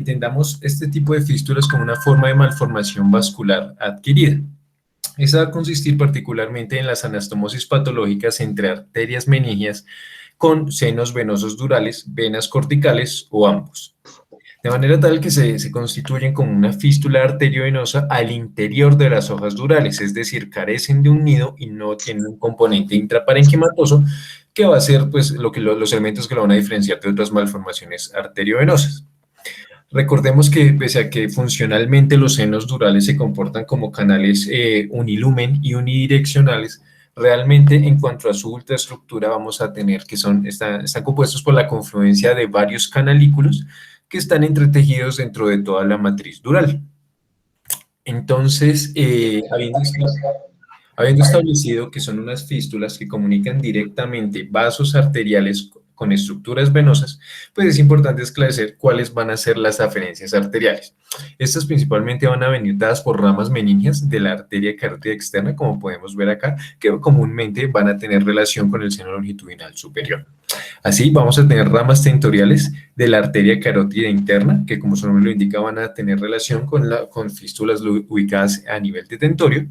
Entendamos este tipo de fístulas como una forma de malformación vascular adquirida. Esta va a consistir particularmente en las anastomosis patológicas entre arterias meningias con senos venosos durales, venas corticales o ambos. De manera tal que se constituyen como una fístula arteriovenosa al interior de las hojas durales, es decir, carecen de un nido y no tienen un componente intraparenquimatoso que va a ser pues, los elementos que lo van a diferenciar de otras malformaciones arteriovenosas. Recordemos que pese a que funcionalmente los senos durales se comportan como canales unilumen y unidireccionales, realmente en cuanto a su ultraestructura vamos a tener que están compuestos por la confluencia de varios canalículos que están entretejidos dentro de toda la matriz dural. Entonces, habiendo establecido que son unas fístulas que comunican directamente vasos arteriales con estructuras venosas, pues es importante esclarecer cuáles van a ser las aferencias arteriales. Estas principalmente van a venir dadas por ramas meningias de la arteria carótida externa, como podemos ver acá, que comúnmente van a tener relación con el seno longitudinal superior. Así vamos a tener ramas tentoriales de la arteria carótida interna, que como su nombre lo indica van a tener relación con fístulas ubicadas a nivel de tentorio,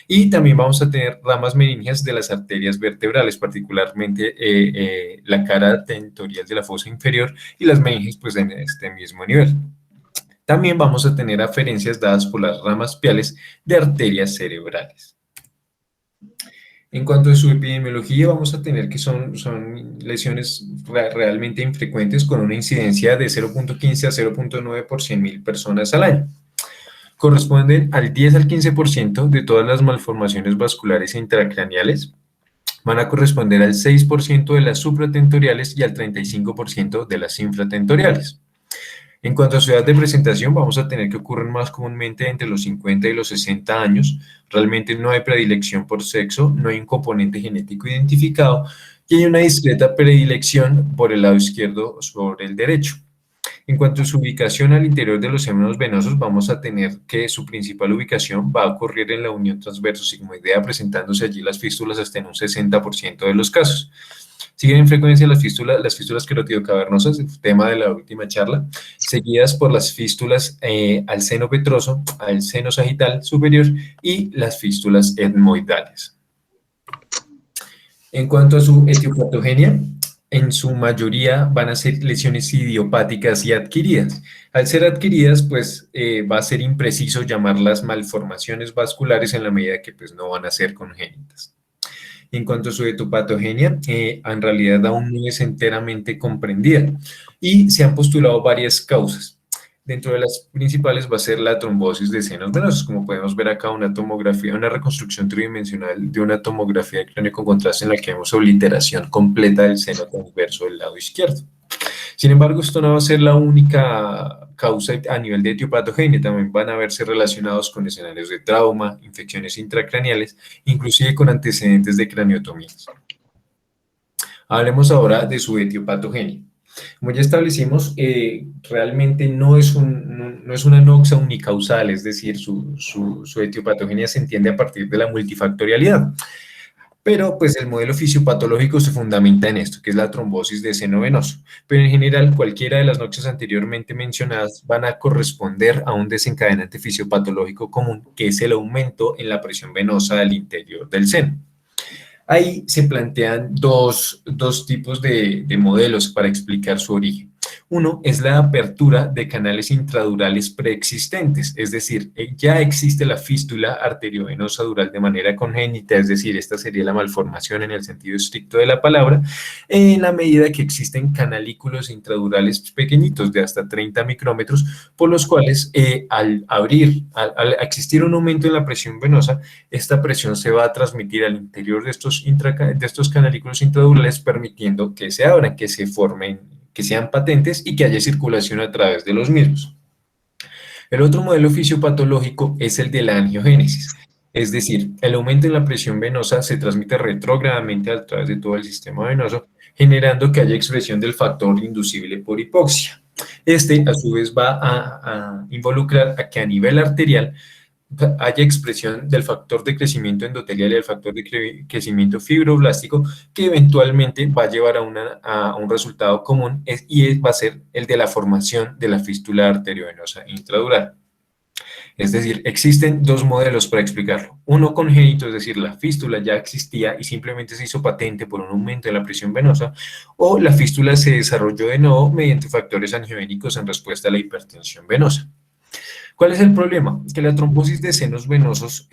y también vamos a tener ramas meningias de las arterias vertebrales, particularmente la cara tentorial de la fosa inferior y las meninges pues en este mismo nivel. También vamos a tener aferencias dadas por las ramas piales de arterias cerebrales. En cuanto a su epidemiología, vamos a tener que son lesiones realmente infrecuentes con una incidencia de 0.15 a 0.9 por 100.000 personas al año. Corresponden al 10 al 15% de todas las malformaciones vasculares intracraneales, van a corresponder al 6% de las supratentoriales y al 35% de las infratentoriales. En cuanto a su edad de presentación, vamos a tener que ocurren más comúnmente entre los 50 y los 60 años. Realmente no hay predilección por sexo, no hay un componente genético identificado y hay una discreta predilección por el lado izquierdo sobre el derecho. En cuanto a su ubicación al interior de los senos venosos, vamos a tener que su principal ubicación va a ocurrir en la unión transverso sigmoidea, presentándose allí las fístulas hasta en un 60% de los casos. Siguen en frecuencia las fístulas querotidocavernosas, el tema de la última charla, seguidas por las fístulas al seno petroso, al seno sagital superior y las fístulas etmoidales. En cuanto a su etiopatogenia, en su mayoría van a ser lesiones idiopáticas y adquiridas. Al ser adquiridas, pues va a ser impreciso llamarlas malformaciones vasculares en la medida que pues, no van a ser congénitas. En cuanto a su etopatogenia, en realidad aún no es enteramente comprendida y se han postulado varias causas. Dentro de las principales va a ser la trombosis de senos venosos, como podemos ver acá una tomografía, una reconstrucción tridimensional de una tomografía de cráneo con contraste en la que vemos obliteración completa del seno transverso del lado izquierdo. Sin embargo, esto no va a ser la única causa a nivel de etiopatogenia, también van a verse relacionados con escenarios de trauma, infecciones intracraneales, inclusive con antecedentes de craniotomías. Hablemos ahora de su etiopatogenia. Como ya establecimos, realmente no es una noxa unicausal, es decir, su etiopatogenia se entiende a partir de la multifactorialidad. Pero pues el modelo fisiopatológico se fundamenta en esto, que es la trombosis de seno venoso. Pero en general, cualquiera de las noxias anteriormente mencionadas van a corresponder a un desencadenante fisiopatológico común, que es el aumento en la presión venosa del interior del seno. Ahí se plantean dos tipos de modelos para explicar su origen. Uno es la apertura de canales intradurales preexistentes, es decir, ya existe la fístula arteriovenosa dural de manera congénita, es decir, esta sería la malformación en el sentido estricto de la palabra, en la medida que existen canalículos intradurales pequeñitos de hasta 30 micrómetros, por los cuales al existir un aumento en la presión venosa, esta presión se va a transmitir al interior de estos canalículos intradurales, permitiendo que se abran, que se formen, que sean patentes y que haya circulación a través de los mismos. El otro modelo fisiopatológico es el de la angiogénesis, es decir, el aumento en la presión venosa se transmite retrógradamente a través de todo el sistema venoso, generando que haya expresión del factor inducible por hipoxia. Este, a su vez, va a involucrar a que a nivel arterial haya expresión del factor de crecimiento endotelial y del factor de crecimiento fibroblástico que eventualmente va a llevar a un resultado común va a ser el de la formación de la fístula arteriovenosa intradural. Es decir, existen dos modelos para explicarlo. Uno congénito, es decir, la fístula ya existía y simplemente se hizo patente por un aumento de la presión venosa, o la fístula se desarrolló de nuevo mediante factores angiogénicos en respuesta a la hipertensión venosa. ¿Cuál es el problema? Que la trombosis de senos venosos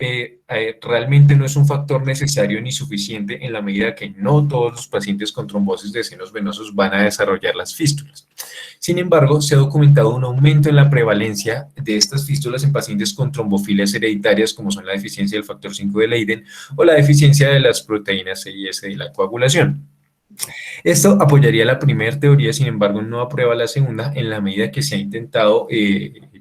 realmente no es un factor necesario ni suficiente en la medida que no todos los pacientes con trombosis de senos venosos van a desarrollar las fístulas. Sin embargo, se ha documentado un aumento en la prevalencia de estas fístulas en pacientes con trombofilias hereditarias, como son la deficiencia del factor 5 de Leiden o la deficiencia de las proteínas C y S de la coagulación. Esto apoyaría la primera teoría, sin embargo, no aprueba la segunda en la medida que se ha intentado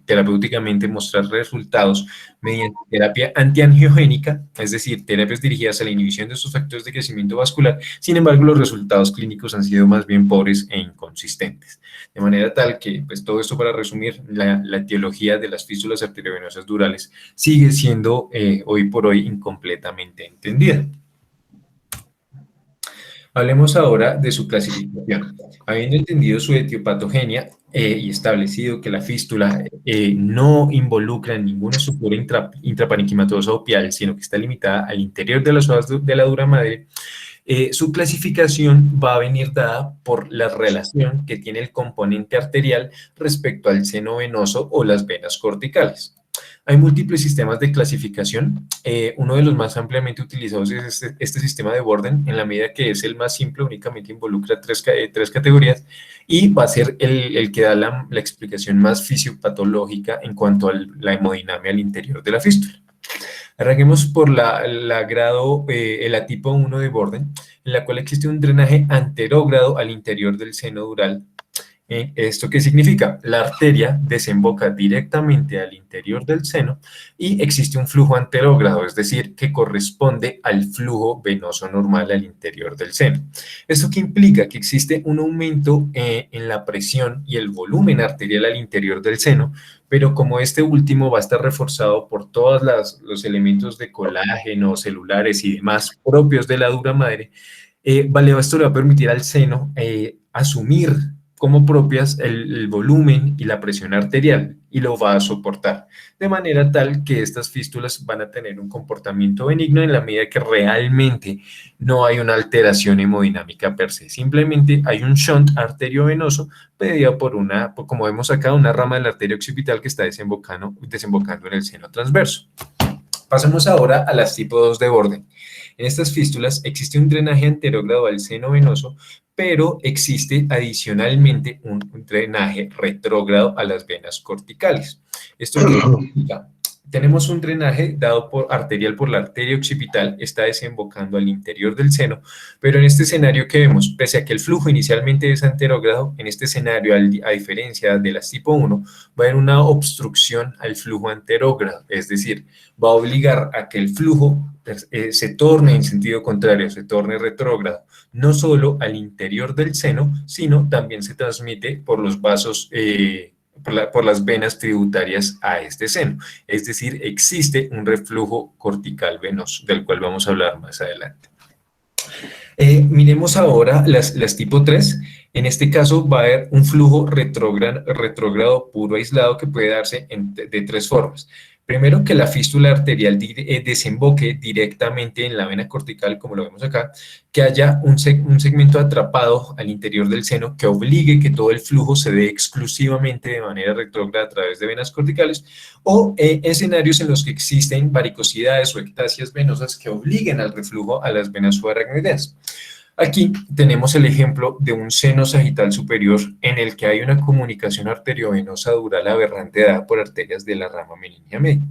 terapéuticamente mostrar resultados mediante terapia antiangiogénica, es decir, terapias dirigidas a la inhibición de estos factores de crecimiento vascular. Sin embargo, los resultados clínicos han sido más bien pobres e inconsistentes. De manera tal que, pues todo esto para resumir, la etiología de las fístulas arteriovenosas durales sigue siendo hoy por hoy incompletamente entendida. Hablemos ahora de su clasificación. Habiendo entendido su etiopatogenia y establecido que la fístula no involucra ninguna estructura intraparenquimatosa o pial, sino que está limitada al interior de las hojas de la dura madre, su clasificación va a venir dada por la relación que tiene el componente arterial respecto al seno venoso o las venas corticales. Hay múltiples sistemas de clasificación. Uno de los más ampliamente utilizados es este sistema de Borden, en la medida que es el más simple, únicamente involucra tres categorías y va a ser el que da la explicación más fisiopatológica en cuanto a la hemodinamia al interior de la fístula. Arranquemos por la tipo 1 de Borden, en la cual existe un drenaje anterógrado al interior del seno dural. ¿Esto qué significa? La arteria desemboca directamente al interior del seno y existe un flujo anterógrado, es decir, que corresponde al flujo venoso normal al interior del seno. ¿Esto qué implica? Que existe un aumento en la presión y el volumen arterial al interior del seno, pero como este último va a estar reforzado por todos los elementos de colágeno, celulares y demás propios de la dura madre, esto le va a permitir al seno asumir como propias el volumen y la presión arterial y lo va a soportar, de manera tal que estas fístulas van a tener un comportamiento benigno en la medida que realmente no hay una alteración hemodinámica per se, simplemente hay un shunt arteriovenoso pedido como vemos acá, una rama de la arteria occipital que está desembocando en el seno transverso. Pasemos ahora a las tipo 2 de Borden. En estas fístulas existe un drenaje anterógrado al seno venoso, pero existe adicionalmente un drenaje retrógrado a las venas corticales. ¿Esto qué significa? Tenemos un drenaje dado arterial por la arteria occipital, está desembocando al interior del seno, pero en este escenario que vemos, pese a que el flujo inicialmente es anterógrado, en este escenario, a diferencia de las tipo 1, va a haber una obstrucción al flujo anterógrado, es decir, va a obligar a que el flujo se torne en sentido contrario, se torne retrógrado, no solo al interior del seno, sino también se transmite por los vasos por las venas tributarias a este seno. Es decir, existe un reflujo cortical venoso, del cual vamos a hablar más adelante. Miremos ahora las tipo 3. En este caso va a haber un flujo retrógrado puro aislado que puede darse de tres formas. Primero, que la fístula arterial desemboque directamente en la vena cortical, como lo vemos acá, que haya un segmento atrapado al interior del seno que obligue que todo el flujo se dé exclusivamente de manera retrógrada a través de venas corticales, o escenarios en los que existen varicosidades o ectasias venosas que obliguen al reflujo a las venas subaracnoideas. Aquí tenemos el ejemplo de un seno sagital superior en el que hay una comunicación arteriovenosa dural aberrante dada por arterias de la rama meningia media,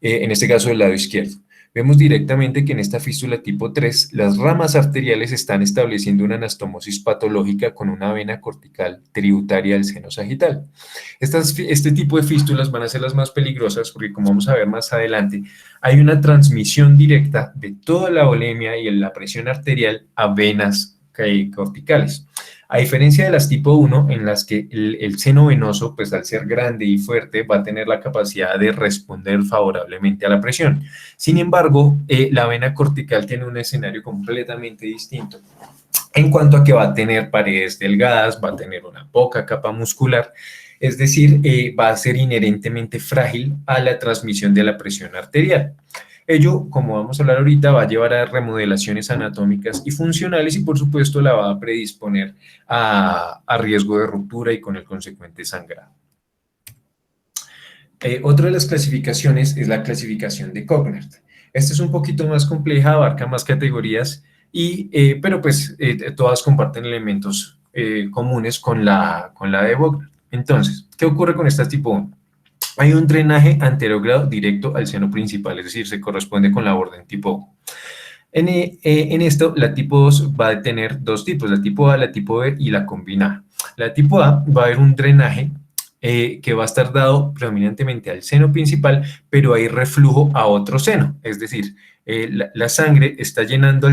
en este caso del lado izquierdo. Vemos directamente que en esta fístula tipo 3 las ramas arteriales están estableciendo una anastomosis patológica con una vena cortical tributaria del seno sagital. Este tipo de fístulas van a ser las más peligrosas porque, como vamos a ver más adelante, hay una transmisión directa de toda la volemia y la presión arterial a venas corticales. A diferencia de las tipo 1, en las que el seno venoso, pues al ser grande y fuerte, va a tener la capacidad de responder favorablemente a la presión. Sin embargo, la vena cortical tiene un escenario completamente distinto en cuanto a que va a tener paredes delgadas, va a tener una poca capa muscular, es decir, va a ser inherentemente frágil a la transmisión de la presión arterial. Ello, como vamos a hablar ahorita, va a llevar a remodelaciones anatómicas y funcionales y por supuesto la va a predisponer a riesgo de ruptura y con el consecuente sangrado. Otra de las clasificaciones es la clasificación de Cognert. Esta es un poquito más compleja, abarca más categorías, pero pues todas comparten elementos comunes con la de Cognert. Entonces, ¿qué ocurre con esta tipo 1? Hay un drenaje anterogrado directo al seno principal, es decir, se corresponde con la orden tipo 1. En esto, la tipo 2 va a tener dos tipos, la tipo A, la tipo B y la combinada. La tipo A va a haber un drenaje que va a estar dado predominantemente al seno principal, pero hay reflujo a otro seno, es decir, la sangre está llenando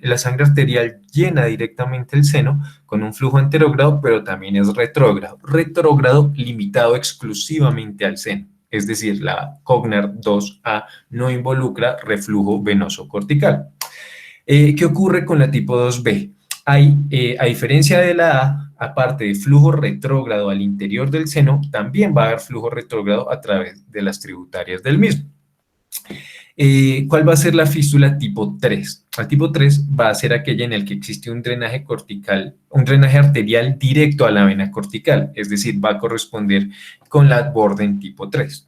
la sangre arterial llena directamente el seno con un flujo anterógrado, pero también es retrógrado limitado exclusivamente al seno. Es decir, la Cognert 2A no involucra reflujo venoso cortical. ¿Qué ocurre con la tipo 2B? A diferencia de la A, aparte de flujo retrógrado al interior del seno, también va a haber flujo retrógrado a través de las tributarias del mismo. ¿Cuál va a ser la fístula tipo 3? La tipo 3 va a ser aquella en la que existe un drenaje cortical, un drenaje arterial directo a la vena cortical, es decir, va a corresponder con la Borden tipo 3.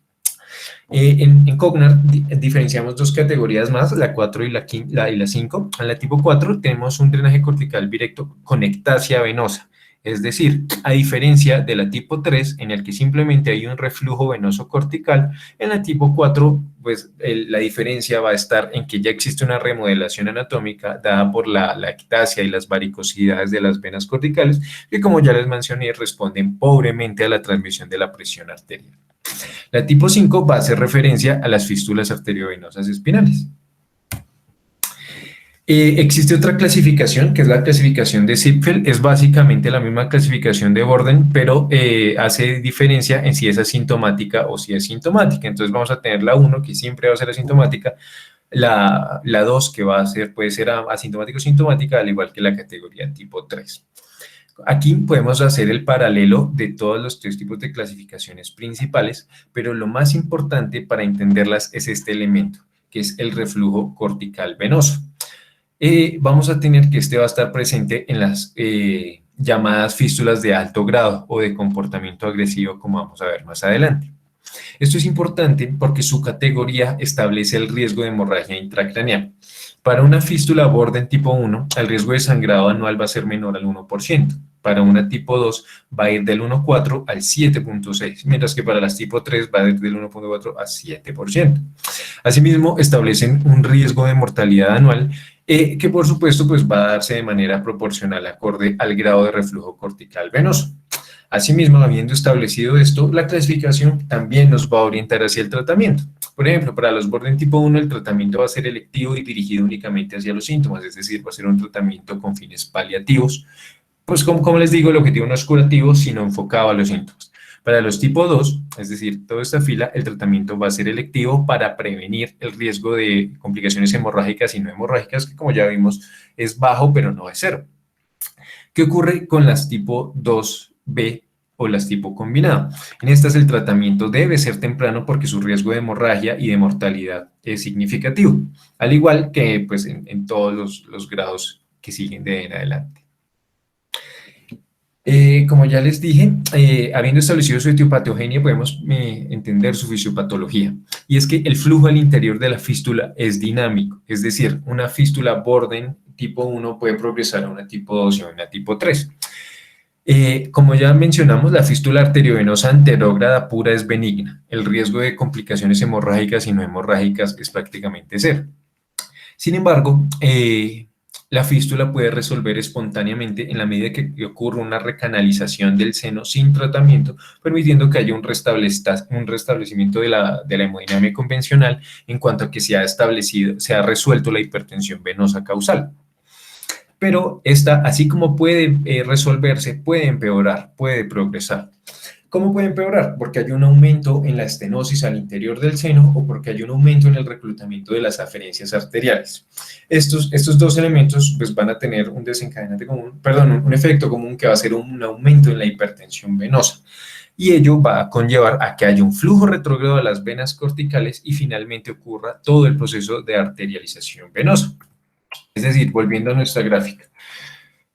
En Cognert diferenciamos dos categorías más, la 4 y la 5. En la tipo 4 tenemos un drenaje cortical directo con ectasia venosa, es decir, a diferencia de la tipo 3, en el que simplemente hay un reflujo venoso cortical, en la tipo 4, pues la diferencia va a estar en que ya existe una remodelación anatómica dada por la ectasia y las varicosidades de las venas corticales, que como ya les mencioné, responden pobremente a la transmisión de la presión arterial. La tipo 5 va a hacer referencia a las fístulas arteriovenosas espinales. Existe otra clasificación, que es la clasificación de Ziegfeld. Es básicamente la misma clasificación de Borden, pero hace diferencia en si es asintomática o si es sintomática. Entonces vamos a tener la 1, que siempre va a ser asintomática, la 2, que va a ser, puede ser asintomática o sintomática, al igual que la categoría tipo 3. Aquí podemos hacer el paralelo de todos los tres tipos de clasificaciones principales, pero lo más importante para entenderlas es este elemento, que es el reflujo cortical venoso. Vamos a tener que este va a estar presente en las llamadas fístulas de alto grado o de comportamiento agresivo, como vamos a ver más adelante. Esto es importante porque su categoría establece el riesgo de hemorragia intracraneal. Para una fístula Borden tipo 1, el riesgo de sangrado anual va a ser menor al 1%. Para una tipo 2 va a ir del 1,4 al 7,6, mientras que para las tipo 3 va a ir del 1,4 a 7%. Asimismo, establecen un riesgo de mortalidad anual que por supuesto pues, va a darse de manera proporcional acorde al grado de reflujo cortical venoso. Asimismo, habiendo establecido esto, la clasificación también nos va a orientar hacia el tratamiento. Por ejemplo, para los Borden tipo 1, el tratamiento va a ser electivo y dirigido únicamente hacia los síntomas, es decir, va a ser un tratamiento con fines paliativos. Pues como les digo, el objetivo no es curativo, sino enfocado a los síntomas. Para los tipo 2, es decir, toda esta fila, el tratamiento va a ser electivo para prevenir el riesgo de complicaciones hemorrágicas y no hemorrágicas, que como ya vimos es bajo, pero no es cero. ¿Qué ocurre con las tipo 2B o las tipo combinado? En estas el tratamiento debe ser temprano porque su riesgo de hemorragia y de mortalidad es significativo, al igual que pues, en todos los grados que siguen de en adelante. Como ya les dije, habiendo establecido su etiopatogenia, podemos entender su fisiopatología. Y es que el flujo al interior de la fístula es dinámico, es decir, una fístula Borden tipo 1 puede progresar a una tipo 2 y a una tipo 3. Como ya mencionamos, la fístula arteriovenosa anterógrada pura es benigna. El riesgo de complicaciones hemorrágicas y no hemorrágicas es prácticamente cero. Sin embargo, la fístula puede resolver espontáneamente en la medida que ocurra una recanalización del seno sin tratamiento, permitiendo que haya un restablecimiento de la hemodinamia convencional en cuanto a que se ha resuelto la hipertensión venosa causal. Pero esta, así como puede resolverse, puede empeorar, puede progresar. ¿Cómo puede empeorar? Porque hay un aumento en la estenosis al interior del seno o porque hay un aumento en el reclutamiento de las aferencias arteriales. Estos dos elementos pues, van a tener un desencadenante común, perdón, un efecto común que va a ser un aumento en la hipertensión venosa. Y ello va a conllevar a que haya un flujo retrógrado de las venas corticales y finalmente ocurra todo el proceso de arterialización venosa. Es decir, volviendo a nuestra gráfica,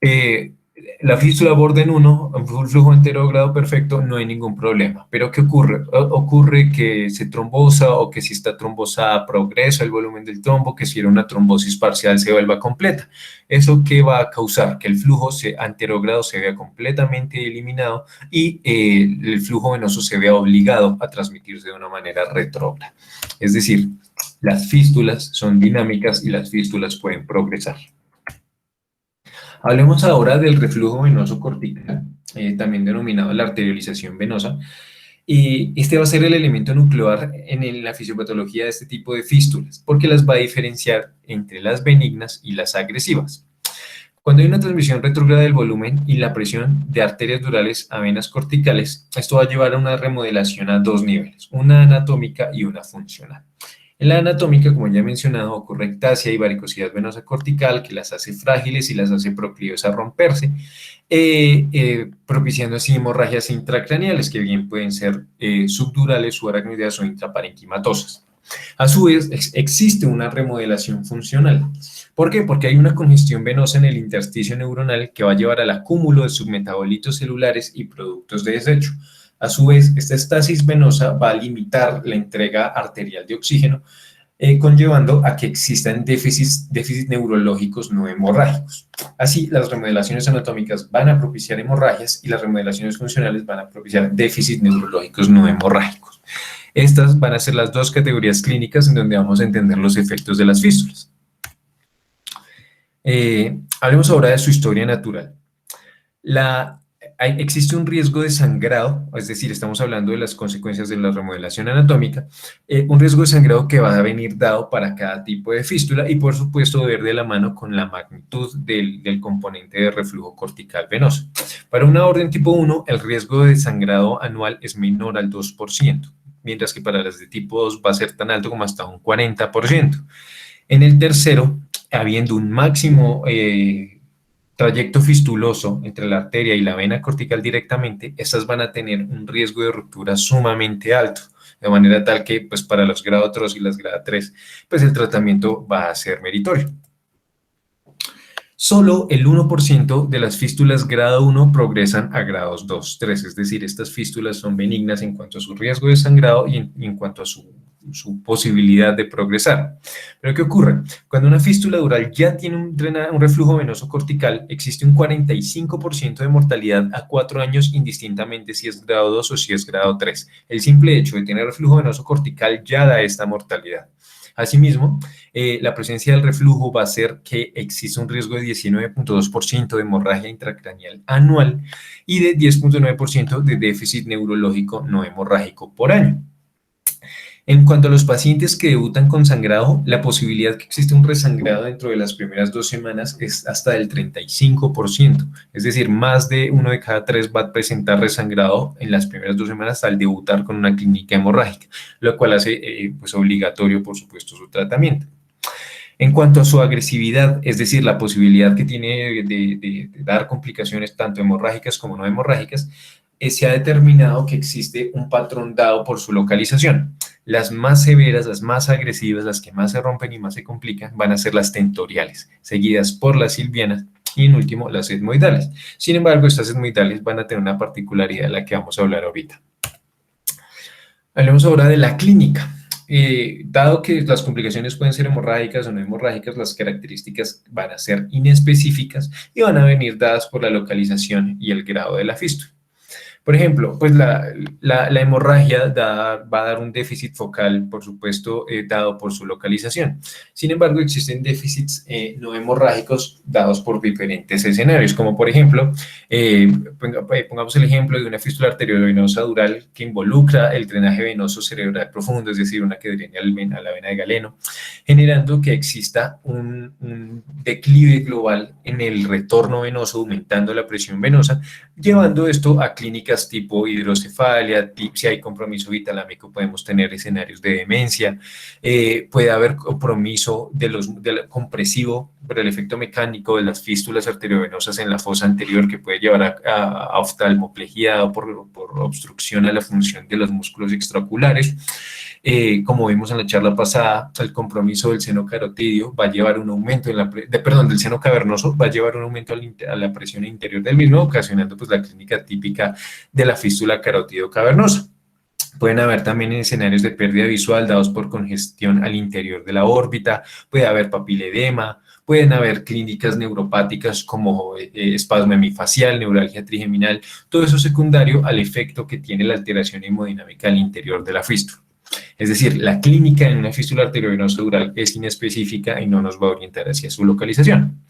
eh, la fístula borde en 1, un flujo entero grado perfecto, no hay ningún problema. Pero ¿qué ocurre? Ocurre que se trombosa o que si está trombosada progresa el volumen del trombo, que si era una trombosis parcial se vuelva completa. ¿Eso qué va a causar? Que el flujo anterogrado se vea completamente eliminado y el flujo venoso se vea obligado a transmitirse de una manera retrógrada. Es decir, las fístulas son dinámicas y las fístulas pueden progresar. Hablemos ahora del reflujo venoso cortical, también denominado la arterialización venosa. Y este va a ser el elemento nuclear en la fisiopatología de este tipo de fístulas, porque las va a diferenciar entre las benignas y las agresivas. Cuando hay una transmisión retrógrada del volumen y la presión de arterias durales a venas corticales, esto va a llevar a una remodelación a dos niveles, una anatómica y una funcional. En la anatómica, como ya he mencionado, ocurre ectasia y varicosidad venosa cortical que las hace frágiles y las hace proclives a romperse, propiciando así hemorragias intracraneales que bien pueden ser subdurales, subaracnoideas o intraparenquimatosas. A su vez, existe una remodelación funcional. ¿Por qué? Porque hay una congestión venosa en el intersticio neuronal que va a llevar al acúmulo de submetabolitos celulares y productos de desecho. A su vez, esta estasis venosa va a limitar la entrega arterial de oxígeno, conllevando a que existan déficits neurológicos no hemorrágicos. Así, las remodelaciones anatómicas van a propiciar hemorragias y las remodelaciones funcionales van a propiciar déficits neurológicos no hemorrágicos. Estas van a ser las dos categorías clínicas en donde vamos a entender los efectos de las fístulas. Hablemos ahora de su historia natural. Existe un riesgo de sangrado, es decir, estamos hablando de las consecuencias de la remodelación anatómica, un riesgo de sangrado que va a venir dado para cada tipo de fístula y por supuesto ver de la mano con la magnitud del componente de reflujo cortical venoso. Para una orden tipo 1, el riesgo de sangrado anual es menor al 2%, mientras que para las de tipo 2 va a ser tan alto como hasta un 40%. En el tercero, habiendo un máximo trayecto fistuloso entre la arteria y la vena cortical directamente, estas van a tener un riesgo de ruptura sumamente alto, de manera tal que pues, para los grado 3 y las grado 3, pues el tratamiento va a ser meritorio. Solo el 1% de las fístulas grado 1 progresan a grados 2, 3, es decir, estas fístulas son benignas en cuanto a su riesgo de sangrado y en cuanto a su posibilidad de progresar. Pero ¿qué ocurre? Cuando una fístula dural ya tiene un reflujo venoso cortical, existe un 45% de mortalidad a 4 años indistintamente si es grado 2 o si es grado 3. El simple hecho de tener reflujo venoso cortical ya da esta mortalidad. Asimismo, la presencia del reflujo va a hacer que exista un riesgo de 19.2% de hemorragia intracraneal anual y de 10.9% de déficit neurológico no hemorrágico por año. En cuanto a los pacientes que debutan con sangrado, la posibilidad que existe un resangrado dentro de las primeras 2 semanas es hasta del 35%, es decir, más de 1 de cada 3 va a presentar resangrado en las primeras 2 semanas al debutar con una clínica hemorrágica, lo cual hace pues, obligatorio, por supuesto, su tratamiento. En cuanto a su agresividad, es decir, la posibilidad que tiene de dar complicaciones tanto hemorrágicas como no hemorrágicas, se ha determinado que existe un patrón dado por su localización. Las más severas, las más agresivas, las que más se rompen y más se complican, van a ser las tentoriales, seguidas por las silvianas y en último las etmoidales. Sin embargo, estas etmoidales van a tener una particularidad de la que vamos a hablar ahorita. Hablemos ahora de la clínica. Dado que las complicaciones pueden ser hemorrágicas o no hemorrágicas, las características van a ser inespecíficas y van a venir dadas por la localización y el grado de la fístula. Por ejemplo, pues la hemorragia va a dar un déficit focal, por supuesto, dado por su localización. Sin embargo, existen déficits no hemorrágicos dados por diferentes escenarios, como por ejemplo, pongamos el ejemplo de una fístula arteriovenosa dural que involucra el drenaje venoso cerebral profundo, es decir, una que drene a la vena de Galeno, generando que exista un declive global en el retorno venoso, aumentando la presión venosa, llevando esto a clínicas tipo hidrocefalia, si hay compromiso vitalámico podemos tener escenarios de demencia, puede haber compromiso compresivo por el efecto mecánico de las fístulas arteriovenosas en la fosa anterior que puede llevar a oftalmoplejía o por obstrucción a la función de los músculos extraoculares. Como vimos en la charla pasada, el compromiso del seno carotidio va a llevar un aumento del seno cavernoso va a llevar un aumento a la presión interior del mismo, ocasionando pues la clínica típica de la fístula carotido cavernosa. Pueden haber también escenarios de pérdida visual dados por congestión al interior de la órbita, puede haber papiledema, pueden haber clínicas neuropáticas como espasmo hemifacial, neuralgia trigeminal, todo eso secundario al efecto que tiene la alteración hemodinámica al interior de la fístula. Es decir, la clínica en una fístula arteriovenosa dural es inespecífica y no nos va a orientar hacia su localización.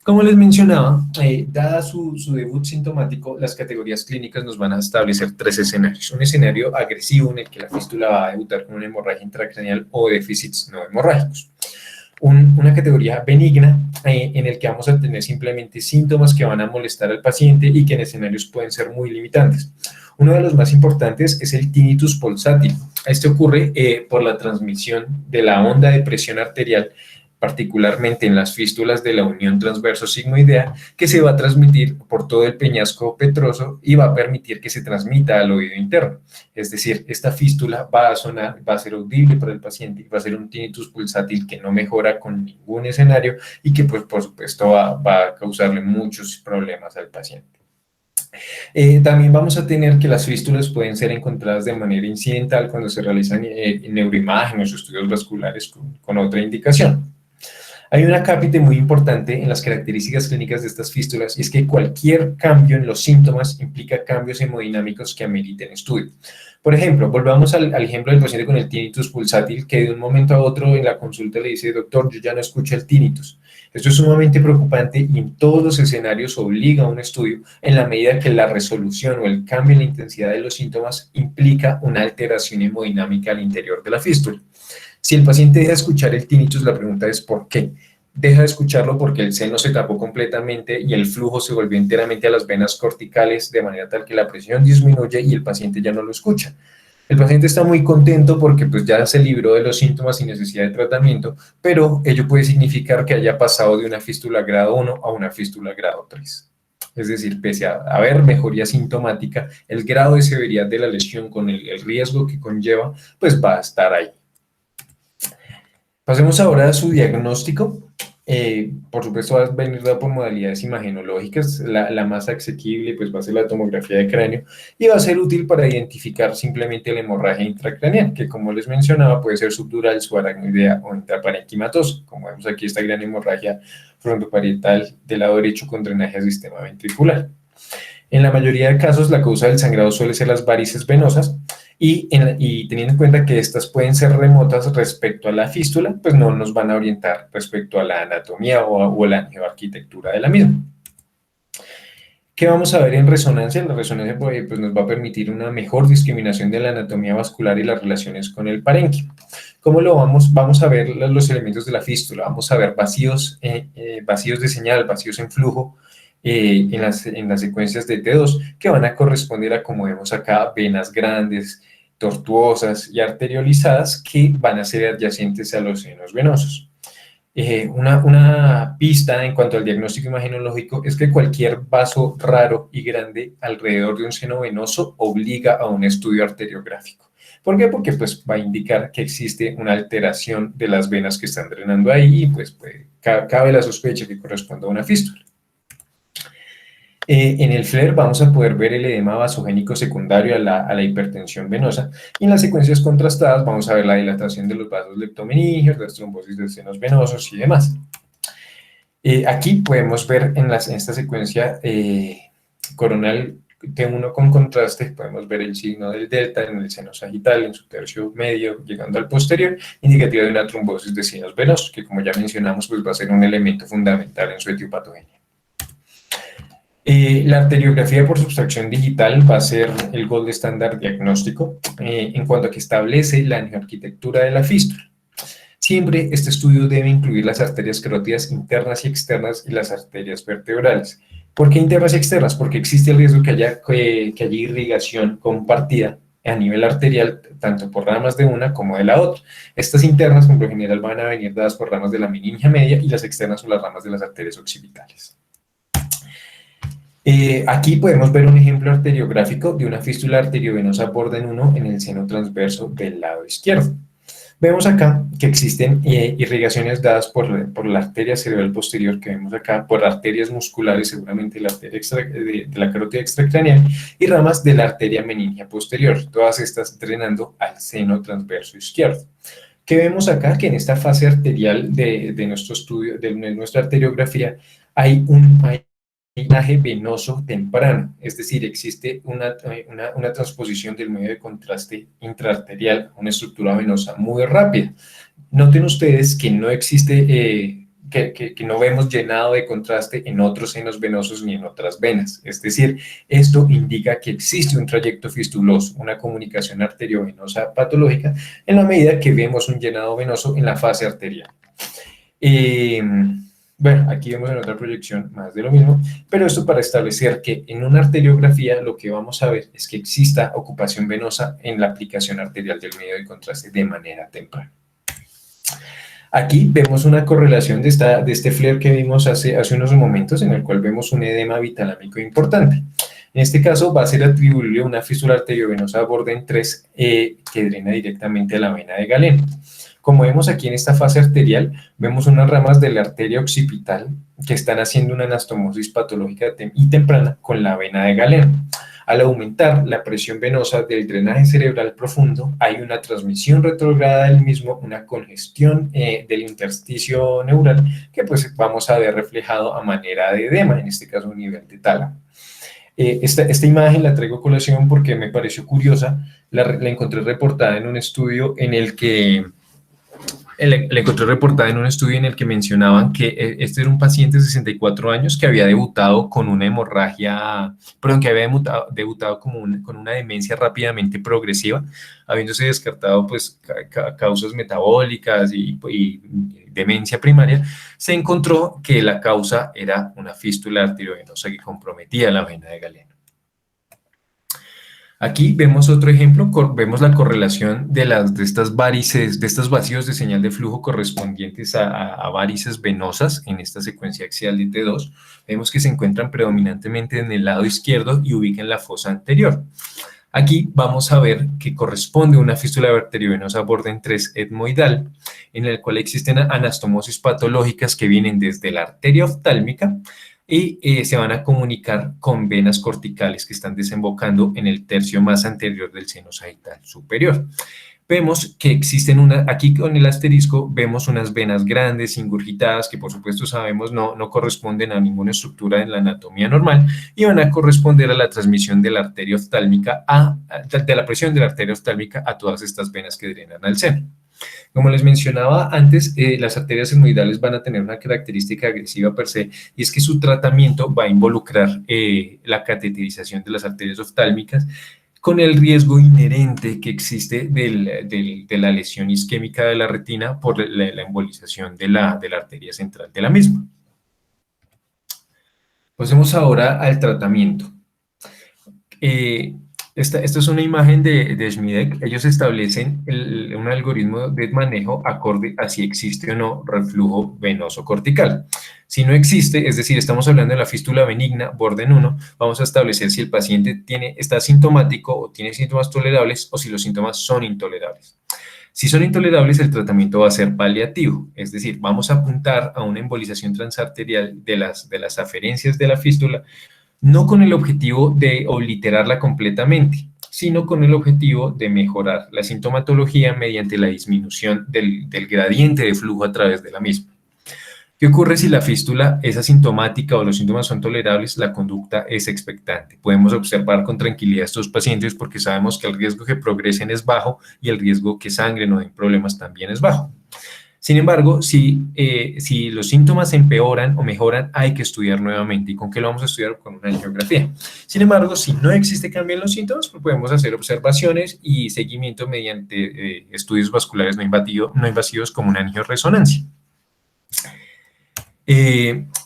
Como les mencionaba, dada su debut sintomático, las categorías clínicas nos van a establecer tres escenarios. Un escenario agresivo en el que la fístula va a debutar con una hemorragia intracraneal o déficits no hemorrágicos. Una categoría benigna en el que vamos a tener simplemente síntomas que van a molestar al paciente y que en escenarios pueden ser muy limitantes. Uno de los más importantes es el tinnitus pulsátil. Este ocurre por la transmisión de la onda de presión arterial, particularmente en las fístulas de la unión transverso sigmoidea, que se va a transmitir por todo el peñasco petroso y va a permitir que se transmita al oído interno. Es decir, esta fístula va a sonar, va a ser audible para el paciente y va a ser un tinnitus pulsátil que no mejora con ningún escenario y que, pues, por supuesto, va a causarle muchos problemas al paciente. También vamos a tener que las fístulas pueden ser encontradas de manera incidental cuando se realizan neuroimágenes o estudios vasculares con otra indicación. Hay una cápite muy importante en las características clínicas de estas fístulas y es que cualquier cambio en los síntomas implica cambios hemodinámicos que ameriten estudio. Por ejemplo, volvamos al ejemplo del paciente con el tinnitus pulsátil que de un momento a otro en la consulta le dice, doctor, yo ya no escucho el tinnitus. Esto es sumamente preocupante y en todos los escenarios obliga a un estudio en la medida que la resolución o el cambio en la intensidad de los síntomas implica una alteración hemodinámica al interior de la fístula. Si el paciente deja de escuchar el tinnitus, la pregunta es ¿por qué? Deja de escucharlo porque el seno se tapó completamente y el flujo se volvió enteramente a las venas corticales de manera tal que la presión disminuye y el paciente ya no lo escucha. El paciente está muy contento porque pues ya se libró de los síntomas sin necesidad de tratamiento, pero ello puede significar que haya pasado de una fístula grado 1 a una fístula grado 3. Es decir, pese a haber mejoría sintomática, el grado de severidad de la lesión con el riesgo que conlleva, pues va a estar ahí. Pasemos ahora a su diagnóstico. Por supuesto va a venir dado por modalidades imagenológicas, la más asequible pues va a ser la tomografía de cráneo y va a ser útil para identificar simplemente la hemorragia intracraneal, que como les mencionaba puede ser subdural, subaracnoidea o intraparenquimatosa, como vemos aquí esta gran hemorragia frontoparietal del lado derecho con drenaje al sistema ventricular. En la mayoría de casos la causa del sangrado suele ser las varices venosas y teniendo en cuenta que estas pueden ser remotas respecto a la fístula, pues no nos van a orientar respecto a la anatomía o la geoarquitectura de la misma. ¿Qué vamos a ver en resonancia? La resonancia pues, nos va a permitir una mejor discriminación de la anatomía vascular y las relaciones con el parénquima. ¿Cómo lo vamos? Vamos a ver los elementos de la fístula, vamos a ver vacíos de señal, vacíos en flujo, en las secuencias de T2 que van a corresponder a, como vemos acá, venas grandes, tortuosas y arteriolizadas que van a ser adyacentes a los senos venosos. Una pista en cuanto al diagnóstico imagenológico es que cualquier vaso raro y grande alrededor de un seno venoso obliga a un estudio arteriográfico. ¿Por qué? Porque pues, va a indicar que existe una alteración de las venas que están drenando ahí y pues, cabe la sospecha que corresponde a una fístula. En el FLAIR vamos a poder ver el edema vasogénico secundario a la hipertensión venosa y en las secuencias contrastadas vamos a ver la dilatación de los vasos leptomeningeos, las trombosis de senos venosos y demás. Aquí podemos ver en esta secuencia coronal T1 con contraste, podemos ver el signo del delta en el seno sagital, en su tercio medio, llegando al posterior, indicativa de una trombosis de senos venosos, que como ya mencionamos, pues va a ser un elemento fundamental en su etiopatogenia. La arteriografía por sustracción digital va a ser el gold estándar diagnóstico en cuanto a que establece la angioarquitectura de la fístula. Siempre este estudio debe incluir las arterias carótidas internas y externas y las arterias vertebrales. ¿Por qué internas y externas? Porque existe el riesgo que haya irrigación compartida a nivel arterial, tanto por ramas de una como de la otra. Estas internas, por lo general, van a venir dadas por ramas de la meningia media y las externas son las ramas de las arterias occipitales. Aquí podemos ver un ejemplo arteriográfico de una fístula arteriovenosa borden 1 en el seno transverso del lado izquierdo. Vemos acá que existen irrigaciones dadas por la arteria cerebral posterior que vemos acá, por arterias musculares, seguramente la arteria de la carótida extracraneal, y ramas de la arteria meningia posterior, todas estas drenando al seno transverso izquierdo. ¿Qué vemos acá? Que en esta fase arterial de nuestro estudio, de nuestra arteriografía, hay un drenaje venoso temprano, es decir, existe una transposición del medio de contraste intraarterial a una estructura venosa muy rápida. Noten ustedes que no existe, que no vemos llenado de contraste en otros senos venosos ni en otras venas, es decir, esto indica que existe un trayecto fistuloso, una comunicación arteriovenosa patológica, en la medida que vemos un llenado venoso en la fase arterial. Bueno, aquí vemos en otra proyección más de lo mismo, pero esto para establecer que en una arteriografía lo que vamos a ver es que exista ocupación venosa en la aplicación arterial del medio de contraste de manera temprana. Aquí vemos una correlación de este flare que vimos hace unos momentos, en el cual vemos un edema bitalámico importante. En este caso va a ser atribuible a una fístula arteriovenosa borden 3 que drena directamente a la vena de Galeno. Como vemos aquí en esta fase arterial, vemos unas ramas de la arteria occipital que están haciendo una anastomosis patológica y temprana con la vena de Galeno. Al aumentar la presión venosa del drenaje cerebral profundo, hay una transmisión retrógrada del mismo, una congestión del intersticio neural que pues vamos a ver reflejado a manera de edema, en este caso a nivel de tálamo. Esta imagen la traigo a colación porque me pareció curiosa, la encontré reportada en un estudio en el que mencionaban que este era un paciente de 64 años que había debutado con una hemorragia, perdón, que había debutado con una demencia rápidamente progresiva, habiéndose descartado pues causas metabólicas y demencia primaria. Se encontró que la causa era una fístula arteriovenosa que comprometía la vena de Galeno. Aquí vemos otro ejemplo, vemos la correlación de estas varices, de estos vacíos de señal de flujo correspondientes a varices venosas en esta secuencia axial de T2. Vemos que se encuentran predominantemente en el lado izquierdo y ubican la fosa anterior. Aquí vamos a ver que corresponde a una fístula arteriovenosa borden 3 etmoidal, en el cual existen anastomosis patológicas que vienen desde la arteria oftálmica y se van a comunicar con venas corticales que están desembocando en el tercio más anterior del seno sagital superior. Vemos que existen aquí con el asterisco, vemos unas venas grandes, ingurgitadas, que por supuesto sabemos no corresponden a ninguna estructura en la anatomía normal y van a corresponder a la transmisión de la arteria oftálmica, de la presión de la arteria oftálmica a todas estas venas que drenan al seno. Como les mencionaba antes, las arterias etmoidales van a tener una característica agresiva per se, y es que su tratamiento va a involucrar la cateterización de las arterias oftálmicas, con el riesgo inherente que existe de la lesión isquémica de la retina por la embolización de la arteria central de la misma. Pasemos ahora al tratamiento. Esta es una imagen de Schmidt. Ellos establecen un algoritmo de manejo acorde a si existe o no reflujo venoso cortical. Si no existe, es decir, estamos hablando de la fístula benigna, borden 1, vamos a establecer si el paciente está asintomático o tiene síntomas tolerables o si los síntomas son intolerables. Si son intolerables, el tratamiento va a ser paliativo, es decir, vamos a apuntar a una embolización transarterial de las aferencias de la fístula, no con el objetivo de obliterarla completamente, sino con el objetivo de mejorar la sintomatología mediante la disminución del gradiente de flujo a través de la misma. ¿Qué ocurre si la fístula es asintomática o los síntomas son tolerables? La conducta es expectante. Podemos observar con tranquilidad a estos pacientes porque sabemos que el riesgo que progresen es bajo y el riesgo que sangren o den problemas también es bajo. Sin embargo, si los síntomas empeoran o mejoran, hay que estudiar nuevamente. ¿Y con qué lo vamos a estudiar? Con una angiografía. Sin embargo, si no existe cambio en los síntomas, pues podemos hacer observaciones y seguimiento mediante estudios vasculares no invasivos como una angioresonancia.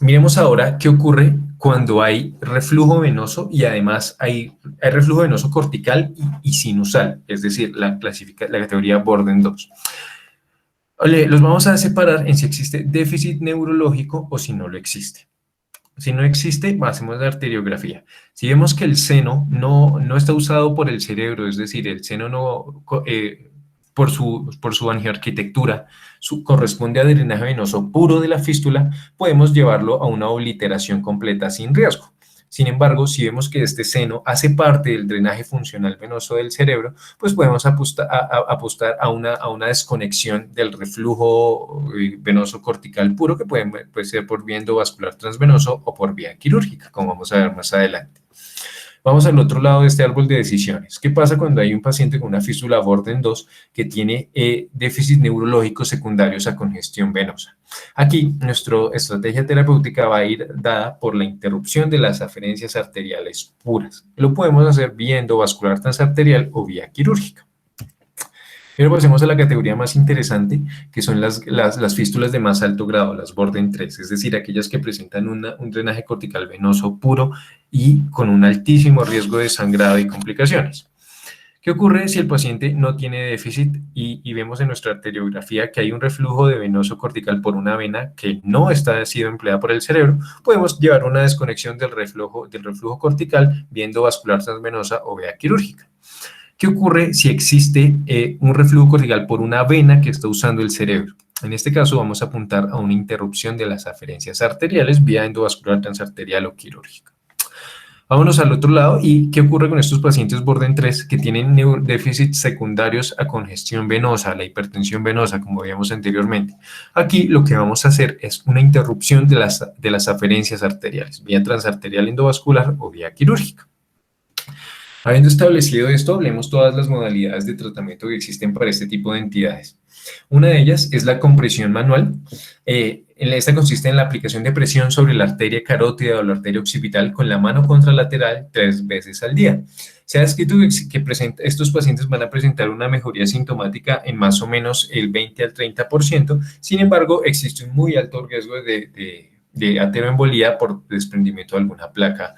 Miremos ahora qué ocurre cuando hay reflujo venoso y además hay reflujo venoso cortical y sinusal, es decir, la categoría Borden 2. Los vamos a separar en si existe déficit neurológico o si no lo existe. Si no existe, hacemos la arteriografía. Si vemos que el seno no está usado por el cerebro, es decir, el seno no, por su angioarquitectura, corresponde a drenaje venoso puro de la fístula, podemos llevarlo a una obliteración completa sin riesgo. Sin embargo, si vemos que este seno hace parte del drenaje funcional venoso del cerebro, pues podemos apostar a una desconexión del reflujo venoso cortical puro, que puede ser por vía endovascular transvenoso o por vía quirúrgica, como vamos a ver más adelante. Vamos al otro lado de este árbol de decisiones. ¿Qué pasa cuando hay un paciente con una fístula Borden 2 que tiene déficit neurológico secundarios a congestión venosa? Aquí, nuestra estrategia terapéutica va a ir dada por la interrupción de las aferencias arteriales puras. Lo podemos hacer vía endovascular transarterial o vía quirúrgica. Pero pasemos a la categoría más interesante, que son las fístulas de más alto grado, las Borden 3, es decir, aquellas que presentan un drenaje cortical venoso puro y con un altísimo riesgo de sangrado y complicaciones. ¿Qué ocurre si el paciente no tiene déficit y vemos en nuestra arteriografía que hay un reflujo de venoso cortical por una vena que no está sido empleada por el cerebro? Podemos llevar una desconexión del reflujo cortical vía endovascular transvenosa o vía quirúrgica. ¿Qué ocurre si existe un reflujo cortical por una vena que está usando el cerebro? En este caso vamos a apuntar a una interrupción de las aferencias arteriales vía endovascular transarterial o quirúrgica. Vámonos al otro lado. ¿Y qué ocurre con estos pacientes Borden 3 que tienen déficits secundarios a congestión venosa, a la hipertensión venosa, como veíamos anteriormente? Aquí lo que vamos a hacer es una interrupción de las aferencias arteriales, vía transarterial endovascular o vía quirúrgica. Habiendo establecido esto, hablemos todas las modalidades de tratamiento que existen para este tipo de entidades. Una de ellas es la compresión manual. Esta consiste en la aplicación de presión sobre la arteria carótida o la arteria occipital con la mano contralateral 3 veces al día. Se ha descrito que estos pacientes van a presentar una mejoría sintomática en más o menos el 20 al 30%. Sin embargo, existe un muy alto riesgo de ateroembolía por desprendimiento de alguna placa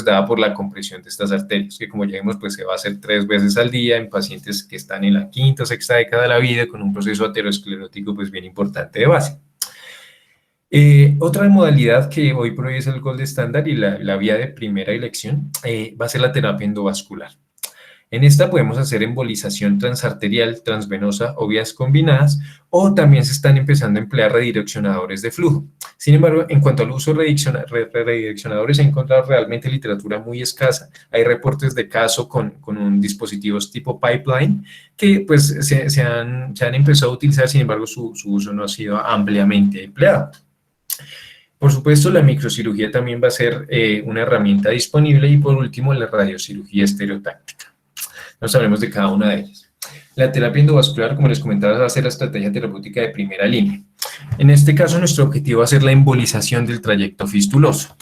dada por la compresión de estas arterias, que como ya vimos, pues se va a hacer 3 veces al día en pacientes que están en la quinta o sexta década de la vida con un proceso aterosclerótico pues bien importante de base. Otra modalidad que hoy por hoy es el gold estándar y la vía de primera elección va a ser la terapia endovascular. En esta podemos hacer embolización transarterial, transvenosa o vías combinadas, o también se están empezando a emplear redireccionadores de flujo. Sin embargo, en cuanto al uso de redireccionadores, se ha encontrado realmente literatura muy escasa. Hay reportes de caso con un dispositivos tipo pipeline que pues se han empezado a utilizar, sin embargo, su uso no ha sido ampliamente empleado. Por supuesto, la microcirugía también va a ser una herramienta disponible y por último, la radiocirugía estereotáctica. Nos hablemos de cada una de ellas. La terapia endovascular, como les comentaba, va a ser la estrategia terapéutica de primera línea. En este caso, nuestro objetivo va a ser la embolización del trayecto fistuloso.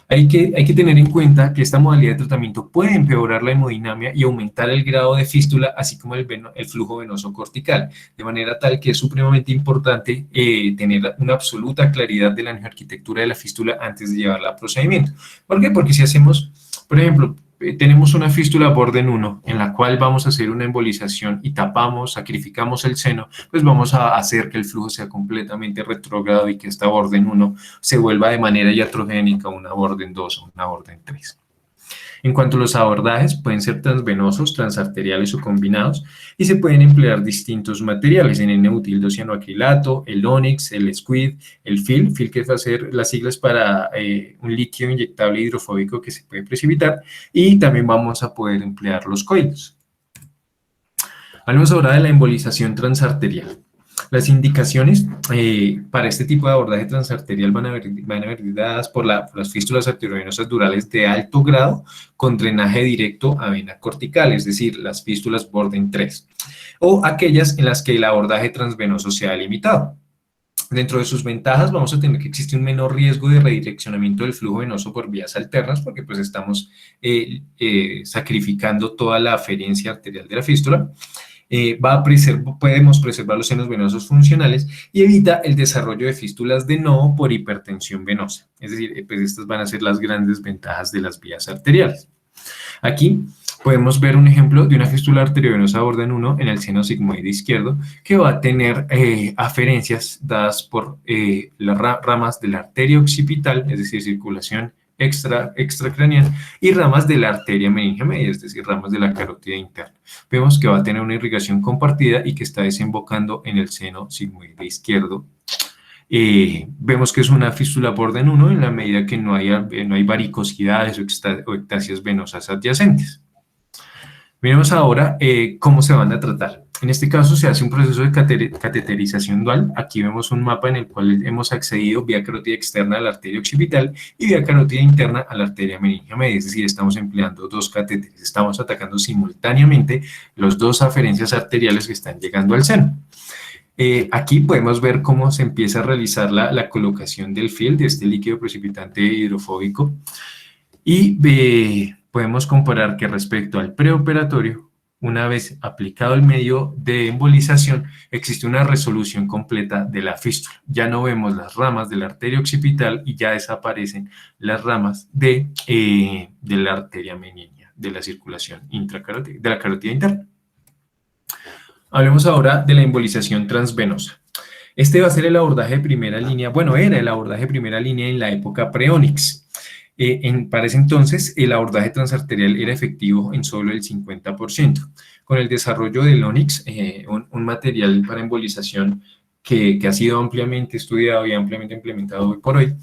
Hay que tener en cuenta que esta modalidad de tratamiento puede empeorar la hemodinamia y aumentar el grado de fístula, así como el flujo venoso cortical, de manera tal que es supremamente importante tener una absoluta claridad de la arquitectura de la fístula antes de llevarla a procedimiento. ¿Por qué? Porque si hacemos, por ejemplo, tenemos una fístula Borden 1 en la cual vamos a hacer una embolización y tapamos, sacrificamos el seno, pues vamos a hacer que el flujo sea completamente retrógrado y que esta Borden 1 se vuelva de manera iatrogénica una Borden 2 o una Borden 3. En cuanto a los abordajes, pueden ser transvenosos, transarteriales o combinados y se pueden emplear distintos materiales, en N-butil-2-cianoacrilato, el Onyx, el Squid, el FIL que va a ser las siglas para un líquido inyectable hidrofóbico que se puede precipitar, y también vamos a poder emplear los coilos. Hablemos ahora de la embolización transarterial. Las indicaciones para este tipo de abordaje transarterial van a ver dadas por las fístulas arteriovenosas durales de alto grado con drenaje directo a vena cortical, es decir, las fístulas Borden 3, o aquellas en las que el abordaje transvenoso sea limitado. Dentro de sus ventajas vamos a tener que existe un menor riesgo de redireccionamiento del flujo venoso por vías alternas porque pues estamos sacrificando toda la aferencia arterial de la fístula. Podemos preservar los senos venosos funcionales y evita el desarrollo de fístulas de nodo por hipertensión venosa. Es decir, pues estas van a ser las grandes ventajas de las vías arteriales. Aquí podemos ver un ejemplo de una fístula arteriovenosa orden 1 en el seno sigmoide izquierdo que va a tener aferencias dadas por las ramas de la arteria occipital, es decir, circulación extracraneal, y ramas de la arteria meningia media, es decir, ramas de la carótida interna. Vemos que va a tener una irrigación compartida y que está desembocando en el seno sigmoide izquierdo. Vemos que es una fístula por orden 1 en la medida que no hay varicosidades o ectasias venosas adyacentes. Miremos ahora cómo se van a tratar. En este caso se hace un proceso de cateterización dual. Aquí vemos un mapa en el cual hemos accedido vía carótida externa a la arteria occipital y vía carótida interna a la arteria meningia media, es decir, estamos empleando dos catéteres, estamos atacando simultáneamente las dos aferencias arteriales que están llegando al seno. Aquí podemos ver cómo se empieza a realizar la colocación del field, de este líquido precipitante hidrofóbico, y podemos comparar que respecto al preoperatorio, una vez aplicado el medio de embolización, existe una resolución completa de la fístula. Ya no vemos las ramas de la arteria occipital y ya desaparecen las ramas de la arteria meningia, de la circulación intracarótida, de la carótida interna. Hablemos ahora de la embolización transvenosa. Este va a ser el abordaje de primera línea, bueno, era el abordaje de primera línea en la época pre-Onyx. Para ese entonces, el abordaje transarterial era efectivo en solo el 50%. Con el desarrollo del Onyx, un material para embolización que ha sido ampliamente estudiado y ampliamente implementado hoy por hoy,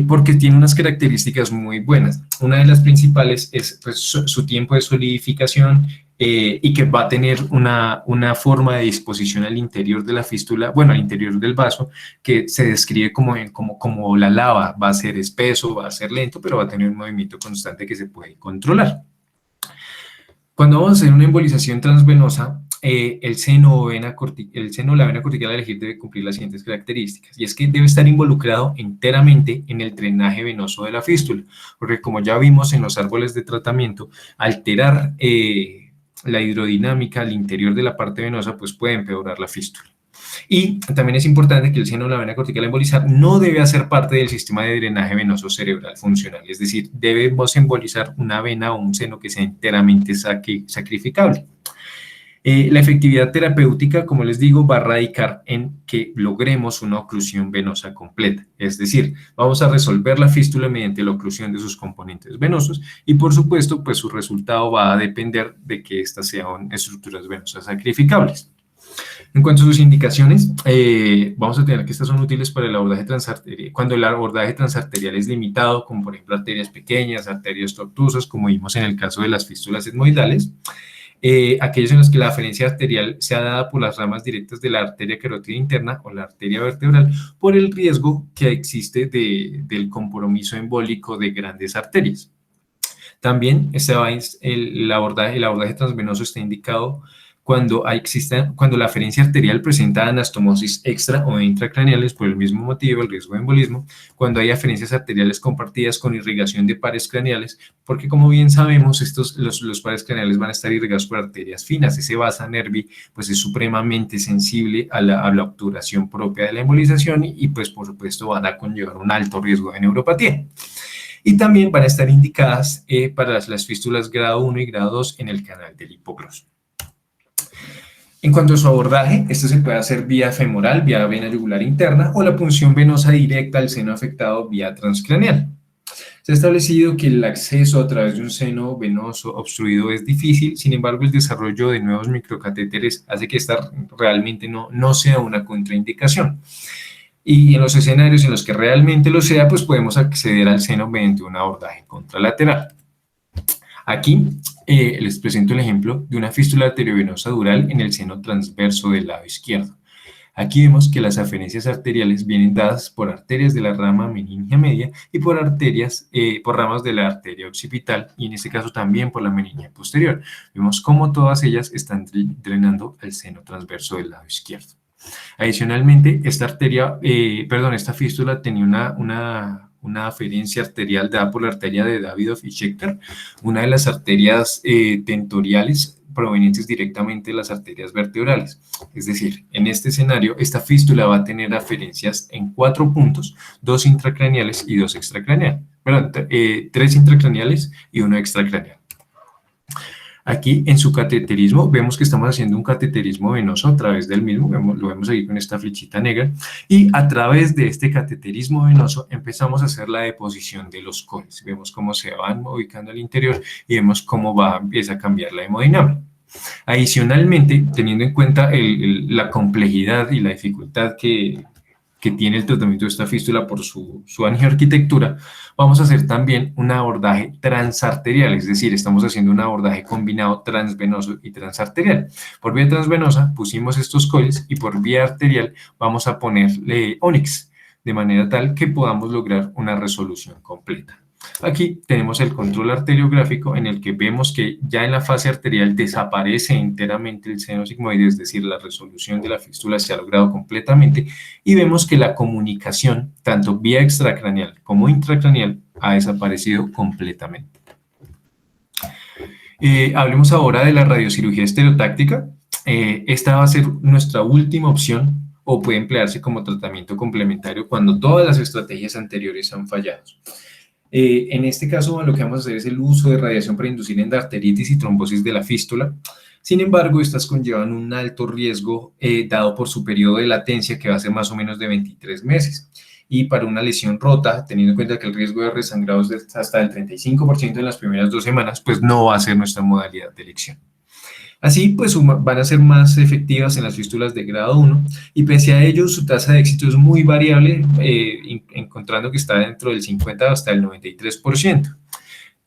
porque tiene unas características muy buenas. Una de las principales es pues, su tiempo de solidificación, y que va a tener una forma de disposición al interior de la fístula, bueno, al interior del vaso, que se describe como la lava. Va a ser espeso, va a ser lento, pero va a tener un movimiento constante que se puede controlar. Cuando vamos a hacer una embolización transvenosa, el seno o la vena cortical a elegir debe cumplir las siguientes características, y es que debe estar involucrado enteramente en el drenaje venoso de la fístula, porque como ya vimos en los árboles de tratamiento, alterar la hidrodinámica al interior de la parte venosa, pues puede empeorar la fístula. Y también es importante que el seno o la vena cortical a embolizar no debe hacer parte del sistema de drenaje venoso cerebral funcional, es decir, debemos embolizar una vena o un seno que sea enteramente sacrificable. La efectividad terapéutica, como les digo, va a radicar en que logremos una oclusión venosa completa, es decir, vamos a resolver la fístula mediante la oclusión de sus componentes venosos y, por supuesto, pues su resultado va a depender de que estas sean estructuras venosas sacrificables. En cuanto a sus indicaciones, vamos a tener que estas son útiles para el abordaje transarterial, cuando el abordaje transarterial es limitado, como por ejemplo arterias pequeñas, arterias tortuosas, como vimos en el caso de las fístulas etmoidales. Aquellos en los que la aferencia arterial sea dada por las ramas directas de la arteria carótida interna o la arteria vertebral por el riesgo que existe del compromiso embólico de grandes arterias. También el abordaje transvenoso está indicado cuando la aferencia arterial presenta anastomosis extra o intracraneales por el mismo motivo, el riesgo de embolismo, cuando hay aferencias arteriales compartidas con irrigación de pares craneales, porque como bien sabemos, los pares craneales van a estar irrigados por arterias finas. Ese vasa nervi pues es supremamente sensible a la obturación propia de la embolización y pues por supuesto van a conllevar un alto riesgo de neuropatía. Y también van a estar indicadas para las fístulas grado 1 y grado 2 en el canal del hipogloso. En cuanto a su abordaje, esto se puede hacer vía femoral, vía vena yugular interna o la punción venosa directa al seno afectado vía transcraneal. Se ha establecido que el acceso a través de un seno venoso obstruido es difícil, sin embargo el desarrollo de nuevos microcatéteres hace que esta realmente no sea una contraindicación. Y en los escenarios en los que realmente lo sea, pues podemos acceder al seno mediante un abordaje contralateral. Aquí les presento el ejemplo de una fístula arteriovenosa dural en el seno transverso del lado izquierdo. Aquí vemos que las aferencias arteriales vienen dadas por arterias de la rama meningia media y por arterias, por ramas de la arteria occipital y en este caso también por la meningia posterior. Vemos cómo todas ellas están drenando al seno transverso del lado izquierdo. Adicionalmente, esta fístula tenía una aferencia arterial dada por la arteria de Davidoff y Schechter, una de las arterias tentoriales provenientes directamente de las arterias vertebrales. Es decir, en este escenario, esta fístula va a tener aferencias en 4 puntos, 2 intracraneales y 2 extracraneales. Perdón, 3 intracraneales y 1 extracraneal. Aquí en su cateterismo vemos que estamos haciendo un cateterismo venoso a través del mismo, lo vemos aquí con esta flechita negra, y a través de este cateterismo venoso empezamos a hacer la deposición de los cones. Vemos cómo se van ubicando al interior y vemos cómo empieza a cambiar la hemodinámica. Adicionalmente, teniendo en cuenta la complejidad y la dificultad que tiene el tratamiento de esta fístula por su angioarquitectura, vamos a hacer también un abordaje transarterial, es decir, estamos haciendo un abordaje combinado transvenoso y transarterial. Por vía transvenosa pusimos estos coils y por vía arterial vamos a ponerle Onyx, de manera tal que podamos lograr una resolución completa. Aquí tenemos el control arteriográfico en el que vemos que ya en la fase arterial desaparece enteramente el seno sigmoide, es decir, la resolución de la fístula se ha logrado completamente y vemos que la comunicación, tanto vía extracraneal como intracraneal, ha desaparecido completamente. Hablemos ahora de la radiocirugía estereotáctica. Esta va a ser nuestra última opción o puede emplearse como tratamiento complementario cuando todas las estrategias anteriores han fallado. En este caso, lo que vamos a hacer es el uso de radiación para inducir endarteritis y trombosis de la fístula. Sin embargo, estas conllevan un alto riesgo dado por su periodo de latencia, que va a ser más o menos de 23 meses. Y para una lesión rota, teniendo en cuenta que el riesgo de resangrado es hasta el 35% en las primeras 2 semanas, pues no va a ser nuestra modalidad de elección. Así, pues van a ser más efectivas en las fístulas de grado 1 y pese a ello su tasa de éxito es muy variable, encontrando que está dentro del 50 hasta el 93%.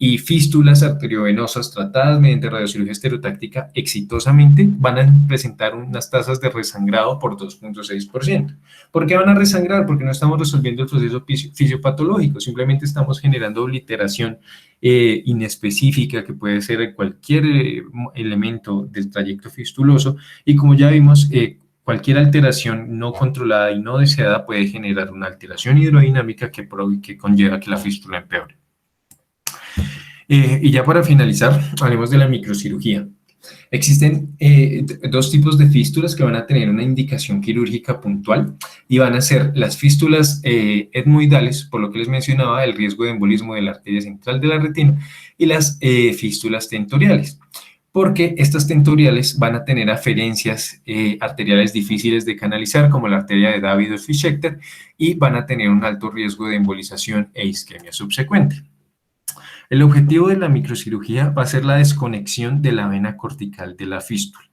Y fístulas arteriovenosas tratadas mediante radiocirugía estereotáctica exitosamente van a presentar unas tasas de resangrado por 2.6%. ¿Por qué van a resangrar? Porque no estamos resolviendo el proceso fisiopatológico, simplemente estamos generando obliteración inespecífica que puede ser cualquier elemento del trayecto fistuloso y como ya vimos, cualquier alteración no controlada y no deseada puede generar una alteración hidrodinámica que conlleva que la fístula empeore. Y ya para finalizar, hablemos de la microcirugía. Existen 2 tipos de fístulas que van a tener una indicación quirúrgica puntual y van a ser las fístulas etmoidales, por lo que les mencionaba, el riesgo de embolismo de la arteria central de la retina, y las fístulas tentoriales, porque estas tentoriales van a tener aferencias arteriales difíciles de canalizar, como la arteria de Davidoff y Schechter, y van a tener un alto riesgo de embolización e isquemia subsecuente. El objetivo de la microcirugía va a ser la desconexión de la vena cortical de la fístula.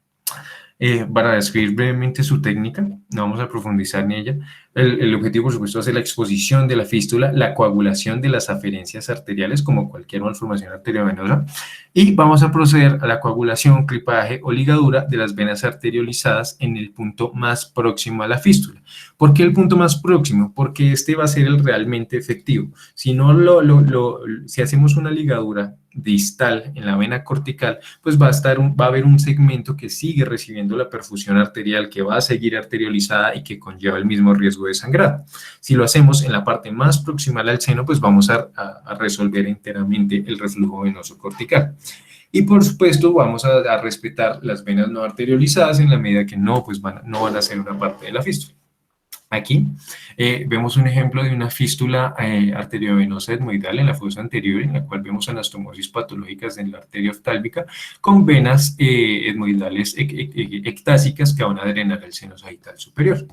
Para describir brevemente su técnica, no vamos a profundizar en ella. El objetivo, por supuesto, va a ser la exposición de la fístula, la coagulación de las aferencias arteriales, como cualquier malformación arteriovenosa, y vamos a proceder a la coagulación, clipaje o ligadura de las venas arteriolizadas en el punto más próximo a la fístula. ¿Por qué el punto más próximo? Porque este va a ser el realmente efectivo. Si no si hacemos una ligadura distal en la vena cortical, pues va a haber un segmento que sigue recibiendo la perfusión arterial, que va a seguir arteriolizada y que conlleva el mismo riesgo de sangrado. Si lo hacemos en la parte más proximal al seno, pues vamos a resolver enteramente el reflujo venoso cortical. Y por supuesto vamos a respetar las venas no arteriolizadas en la medida que no van a ser una parte de la fístula. Aquí vemos un ejemplo de una fístula arteriovenosa etmoidal en la fosa anterior, en la cual vemos anastomosis patológicas en la arteria oftálmica con venas etmoidales ectásicas que van a drenar el seno sagital superior.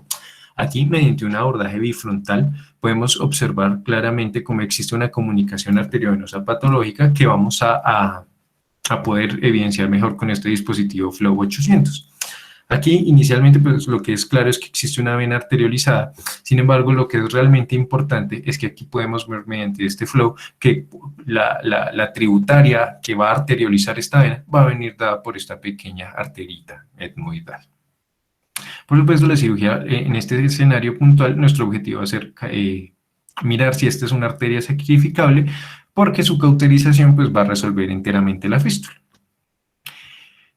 Aquí, mediante un abordaje bifrontal, podemos observar claramente cómo existe una comunicación arteriovenosa patológica que vamos a poder evidenciar mejor con este dispositivo Flow 800. Aquí, inicialmente, pues lo que es claro es que existe una vena arteriolizada. Sin embargo, lo que es realmente importante es que aquí podemos ver mediante este flow que la tributaria que va a arteriolizar esta vena va a venir dada por esta pequeña arterita etmoidal. Por supuesto, la cirugía, en este escenario puntual, nuestro objetivo va a ser mirar si esta es una arteria sacrificable, porque su cauterización pues, va a resolver enteramente la fístula.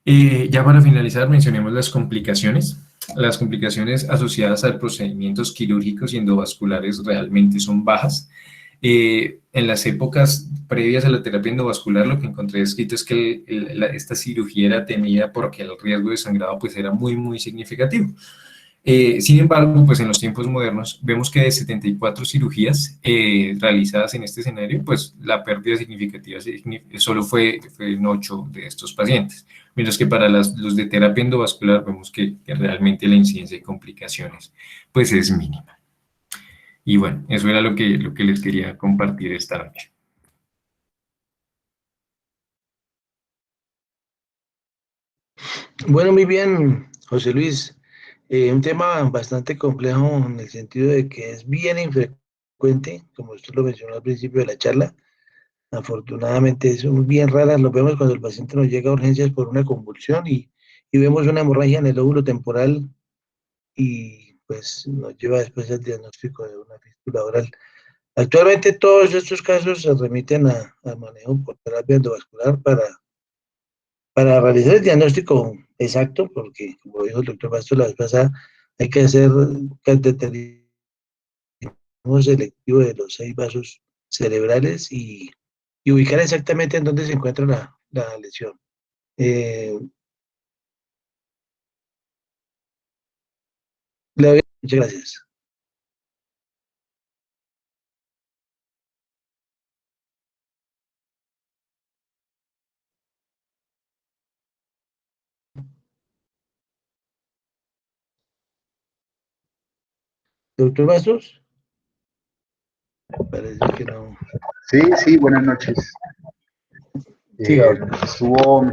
Ya para finalizar, mencionemos las complicaciones. Las complicaciones asociadas a procedimientos quirúrgicos y endovasculares realmente son bajas. En las épocas previas a la terapia endovascular, lo que encontré escrito es que esta cirugía era temida porque el riesgo de sangrado pues, era muy, muy significativo. Sin embargo, pues en los tiempos modernos vemos que de 74 cirugías realizadas en este escenario, pues la pérdida significativa solo fue en 8 de estos pacientes, mientras que para los de terapia endovascular vemos que realmente la incidencia de complicaciones pues es mínima. Y bueno, eso era lo que les quería compartir esta noche. Bueno, muy bien, José Luis. Un tema bastante complejo en el sentido de que es bien infrecuente, como usted lo mencionó al principio de la charla. Afortunadamente son bien raras, lo vemos cuando el paciente nos llega a urgencias por una convulsión y vemos una hemorragia en el lóbulo temporal y pues nos lleva después al diagnóstico de una fístula oral. Actualmente todos estos casos se remiten a manejo por terapia endovascular para realizar el diagnóstico exacto, porque como dijo el doctor Bastos la vez pasada, hay que hacer cateterismo selectivo de los 6 vasos cerebrales y ubicar exactamente en dónde se encuentra la lesión. Eh, Muchas gracias. Doctor Bastos, parece que no. Sí, sí, buenas noches. Siga, Estuvo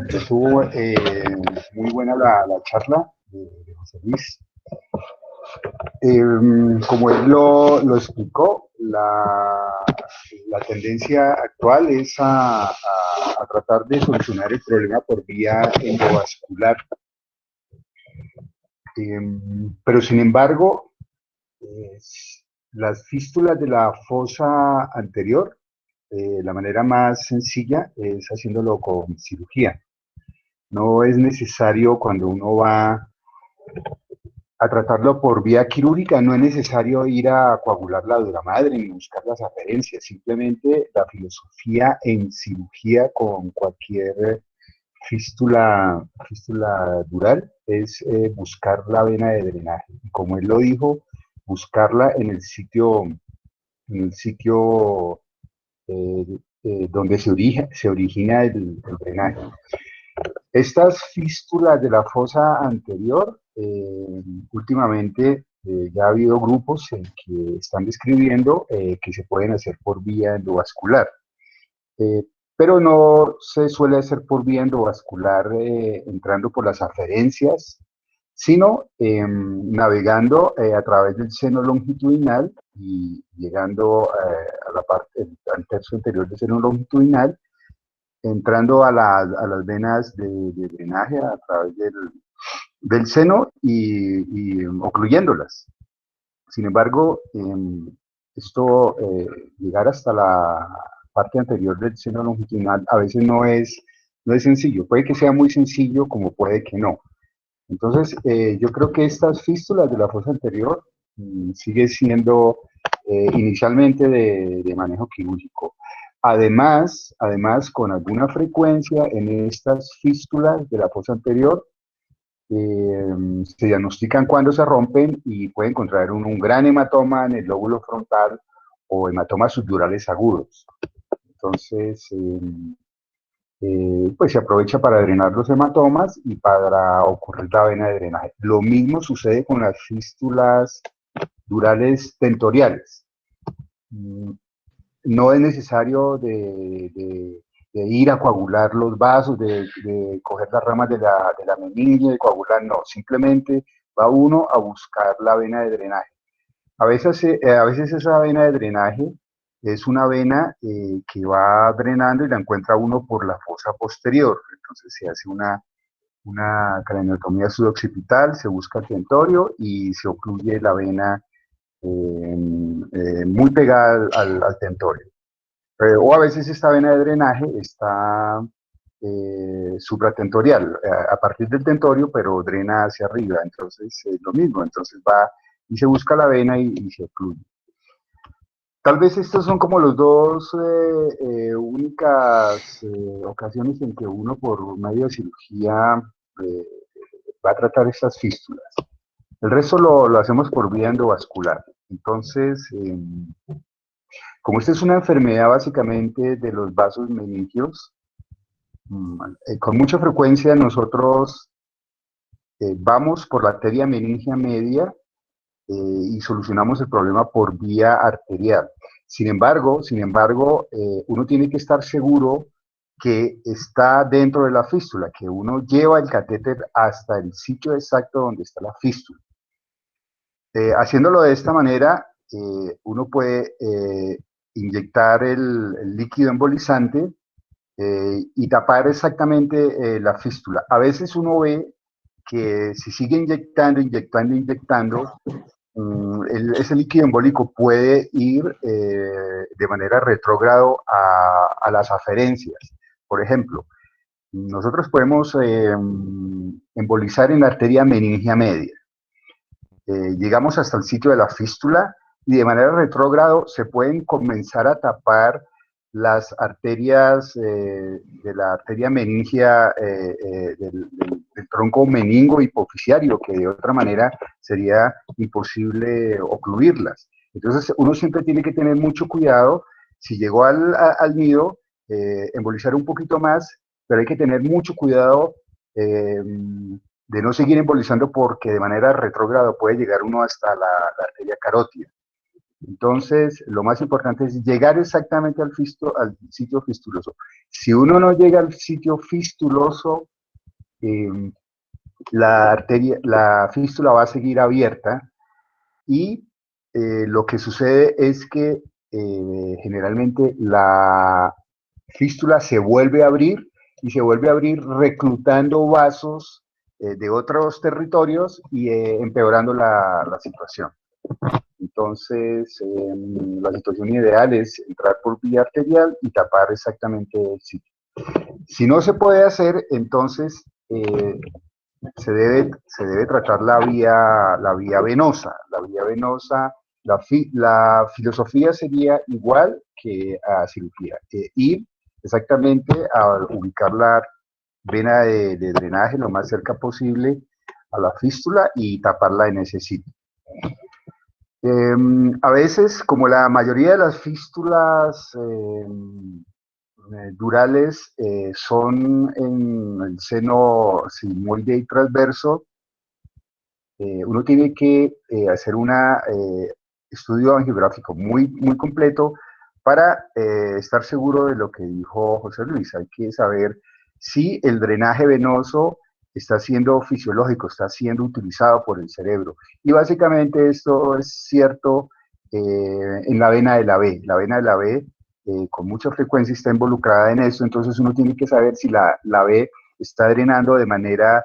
muy buena la charla de José Luis. Como él lo explicó, la tendencia actual es a tratar de solucionar el problema por vía endovascular. Pero sin embargo, las fístulas de la fosa anterior, la manera más sencilla es haciéndolo con cirugía. No es necesario cuando uno va a tratarlo por vía quirúrgica, no es necesario ir a coagular la dura madre ni buscar las aferencias. Simplemente la filosofía en cirugía con cualquier fístula dural es buscar la vena de drenaje. Y como él lo dijo, buscarla en el sitio donde se origina el drenaje. Estas fístulas de la fosa anterior, últimamente ya ha habido grupos en que están describiendo que se pueden hacer por vía endovascular, pero no se suele hacer por vía endovascular entrando por las aferencias, sino navegando a través del seno longitudinal y llegando a la parte, al tercio anterior del seno longitudinal, entrando a las venas de drenaje a través del seno y ocluyéndolas. Sin embargo, llegar hasta la parte anterior del seno longitudinal a veces no es sencillo. Puede que sea muy sencillo, como puede que no. Entonces, yo creo que estas fístulas de la fosa anterior sigue siendo inicialmente de manejo quirúrgico. Además, con alguna frecuencia en estas fístulas de la fosa anterior, se diagnostican cuando se rompen y puede encontrar un gran hematoma en el lóbulo frontal o hematomas subdurales agudos. Entonces, pues se aprovecha para drenar los hematomas y para ocurrir la vena de drenaje. Lo mismo sucede con las fístulas durales tentoriales. No es necesario de ir a coagular los vasos, de coger las ramas de la meninge, de coagular, no, simplemente va uno a buscar la vena de drenaje. A veces esa vena de drenaje es una vena que va drenando y la encuentra uno por la fosa posterior, entonces se hace una craniotomía suboccipital, se busca el tentorio y se ocluye la vena muy pegada al tentorio. O a veces esta vena de drenaje está supratentorial, a partir del tentorio, pero drena hacia arriba, entonces es lo mismo, entonces va y se busca la vena y se ocluye. Tal vez estos son como los dos únicas ocasiones en que uno por medio de cirugía va a tratar estas fístulas. El resto lo hacemos por vía endovascular. Entonces, como esta es una enfermedad básicamente de los vasos meningios, con mucha frecuencia nosotros vamos por la arteria meningia media y solucionamos el problema por vía arterial. Sin embargo, uno tiene que estar seguro que está dentro de la fístula, que uno lleva el catéter hasta el sitio exacto donde está la fístula. Haciéndolo de esta manera, uno puede inyectar el líquido embolizante y tapar exactamente la fístula. A veces uno ve que si sigue inyectando, ese líquido embólico puede ir de manera retrógrado a las aferencias. Por ejemplo, nosotros podemos embolizar en la arteria meningia media. Llegamos hasta el sitio de la fístula y de manera retrógrado se pueden comenzar a tapar las arterias de la arteria meningia del tronco meningo hipofisiario, que de otra manera sería imposible ocluirlas. Entonces uno siempre tiene que tener mucho cuidado. Si llegó al nido, embolizar un poquito más, pero hay que tener mucho cuidado de no seguir embolizando porque de manera retrógrada puede llegar uno hasta la arteria carótida. Entonces, lo más importante es llegar exactamente al sitio fistuloso. Si uno no llega al sitio fistuloso, la fístula va a seguir abierta y lo que sucede es que generalmente la fístula se vuelve a abrir y se vuelve a abrir reclutando vasos de otros territorios y empeorando la situación. Entonces, la situación ideal es entrar por vía arterial y tapar exactamente el sitio. Si no se puede hacer, entonces se debe tratar la vía venosa. La vía venosa, la filosofía sería igual que a cirugía. Ir exactamente a ubicar la vena de drenaje lo más cerca posible a la fístula y taparla en ese sitio. A veces, como la mayoría de las fístulas durales son en el seno sigmoide y transverso, uno tiene que hacer un estudio angiográfico muy completo para estar seguro de lo que dijo José Luis. Hay que saber si el drenaje venoso está siendo fisiológico, está siendo utilizado por el cerebro. Y básicamente esto es cierto en la vena de la B. La vena de la B con mucha frecuencia está involucrada en esto, entonces uno tiene que saber si la B está drenando de manera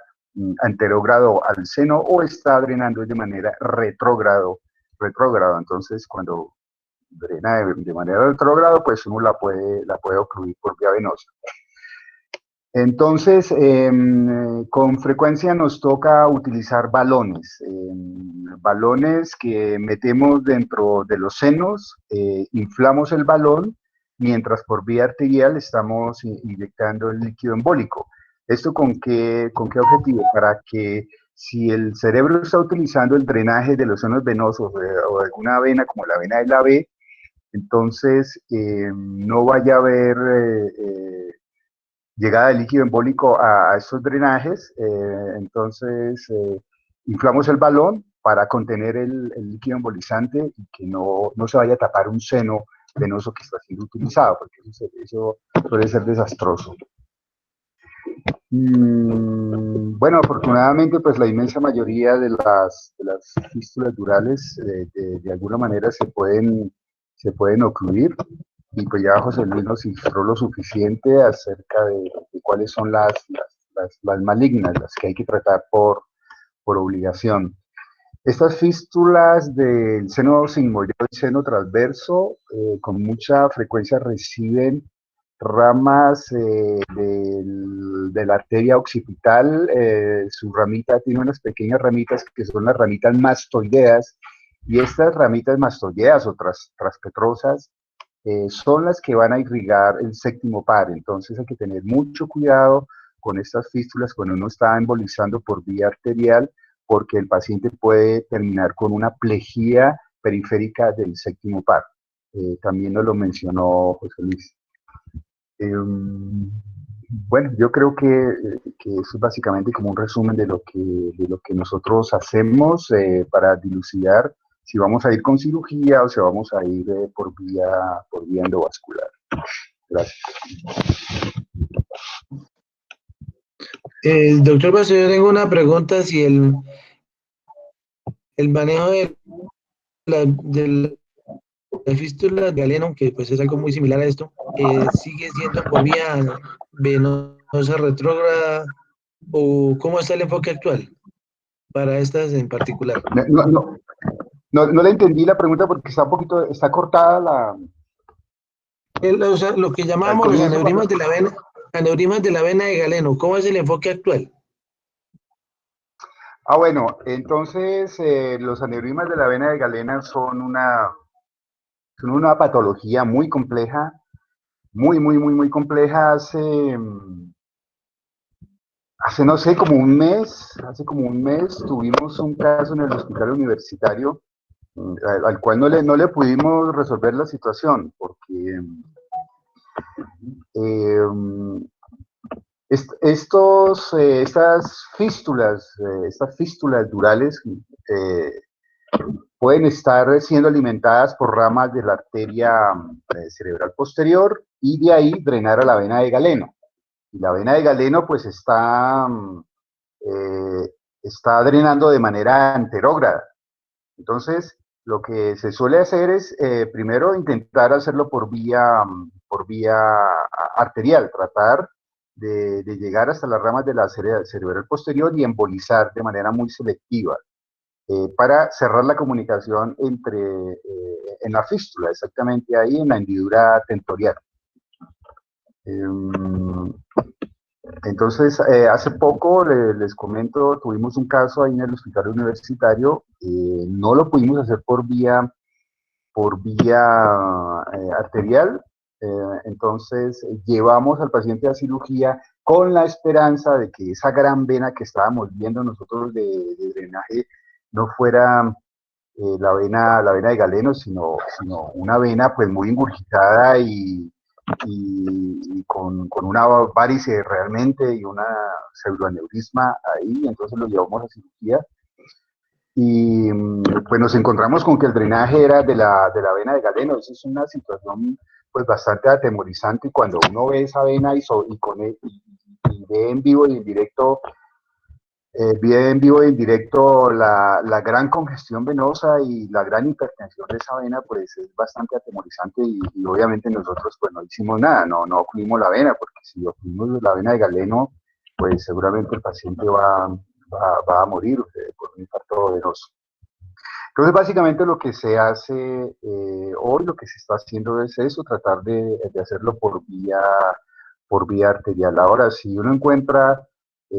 anterógrado al seno o está drenando de manera retrógrado. Entonces, cuando drena de manera retrógrado, pues uno la puede ocluir por vía venosa. Entonces, con frecuencia nos toca utilizar balones, balones que metemos dentro de los senos, inflamos el balón, mientras por vía arterial estamos inyectando el líquido embólico. ¿Esto con qué objetivo? Para que si el cerebro está utilizando el drenaje de los senos venosos o de alguna vena como la vena de la B, entonces no vaya a haber llegada de líquido embólico a estos drenajes, entonces inflamos el balón para contener el líquido embolizante y que no se vaya a tapar un seno venoso que está siendo utilizado, porque eso puede ser desastroso. Bueno, afortunadamente, pues la inmensa mayoría de las fístulas durales de alguna manera se pueden ocluir. Y pues ya José Luis nos ilustró lo suficiente acerca de cuáles son las las malignas, las que hay que tratar por obligación. Estas fístulas del seno sigmoideo y seno transverso con mucha frecuencia reciben ramas de la arteria occipital. Su ramita tiene unas pequeñas ramitas que son las ramitas mastoideas, y estas ramitas mastoideas o transpetrosas son las que van a irrigar el séptimo par. Entonces hay que tener mucho cuidado con estas fístulas cuando uno está embolizando por vía arterial, porque el paciente puede terminar con una plejía periférica del séptimo par. También nos lo mencionó José Luis. Bueno, yo creo que eso es básicamente como un resumen de lo que nosotros hacemos para dilucidar si vamos a ir con cirugía o si vamos a ir por vía endovascular. Gracias. Doctor Basso, yo tengo una pregunta, si el manejo de la fístula de galeno, que pues es algo muy similar a esto, sigue siendo por vía venosa retrógrada, o cómo está el enfoque actual para estas en particular. No le entendí la pregunta porque está cortada O sea, lo que llamamos los aneurismas de la vena de galeno, ¿cómo es el enfoque actual? Bueno, entonces los aneurismas de la vena de galena son una patología muy compleja, muy compleja. Hace no sé, hace como un mes tuvimos un caso en el hospital universitario al cual no le pudimos resolver la situación, porque estas fístulas durales pueden estar siendo alimentadas por ramas de la arteria cerebral posterior y de ahí drenar a la vena de galeno. Y la vena de galeno pues está drenando de manera anterógrada. Entonces, lo que se suele hacer es primero intentar hacerlo por vía arterial, tratar de llegar hasta las ramas de la cerebral posterior y embolizar de manera muy selectiva para cerrar la comunicación en la fístula, exactamente ahí en la hendidura tentorial. Entonces, hace poco, les comento, tuvimos un caso ahí en el hospital universitario, no lo pudimos hacer por vía arterial, entonces llevamos al paciente a cirugía con la esperanza de que esa gran vena que estábamos viendo nosotros de drenaje no fuera la vena de galeno, sino una vena pues muy ingurgitada y con una varice realmente y una pseudoaneurisma ahí. Entonces lo llevamos a cirugía y pues nos encontramos con que el drenaje era de la vena de galeno. Eso es una situación pues bastante atemorizante cuando uno ve esa vena y ve en vivo y en directo la gran congestión venosa y la gran hipertensión de esa vena, pues es bastante atemorizante y obviamente nosotros pues no hicimos nada, no ocluimos la vena, porque si ocluimos la vena de galeno, pues seguramente el paciente va a morir por un infarto venoso. Entonces básicamente lo que se hace hoy, lo que se está haciendo es eso, tratar de hacerlo por vía arterial. Ahora, si uno encuentra que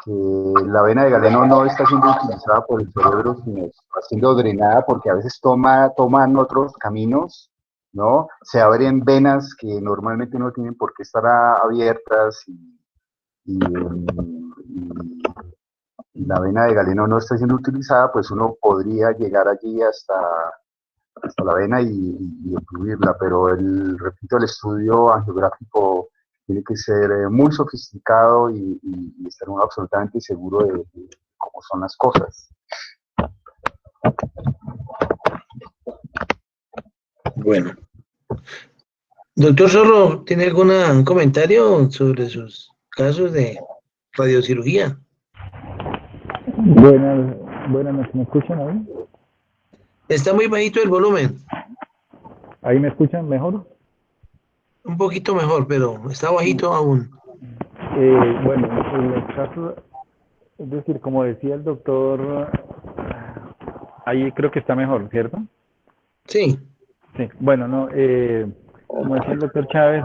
la vena de galeno no está siendo utilizada por el cerebro, sino está siendo drenada porque a veces toman otros caminos, ¿no? Se abren venas que normalmente no tienen por qué estar abiertas y la vena de galeno no está siendo utilizada, pues uno podría llegar allí hasta la vena y ocluirla, pero repito, el estudio angiográfico tiene que ser muy sofisticado y estar uno absolutamente seguro de cómo son las cosas. Bueno. Doctor Zorro, ¿tiene algún comentario sobre sus casos de radiocirugía? Buenas noches, ¿me escuchan ahí? Está muy bajito el volumen. ¿Ahí me escuchan mejor? Un poquito mejor, pero está bajito aún. Bueno, en los casos, es decir, como decía el doctor, ahí creo que está mejor, ¿cierto? Sí. Sí, bueno, no, como decía el doctor Chávez,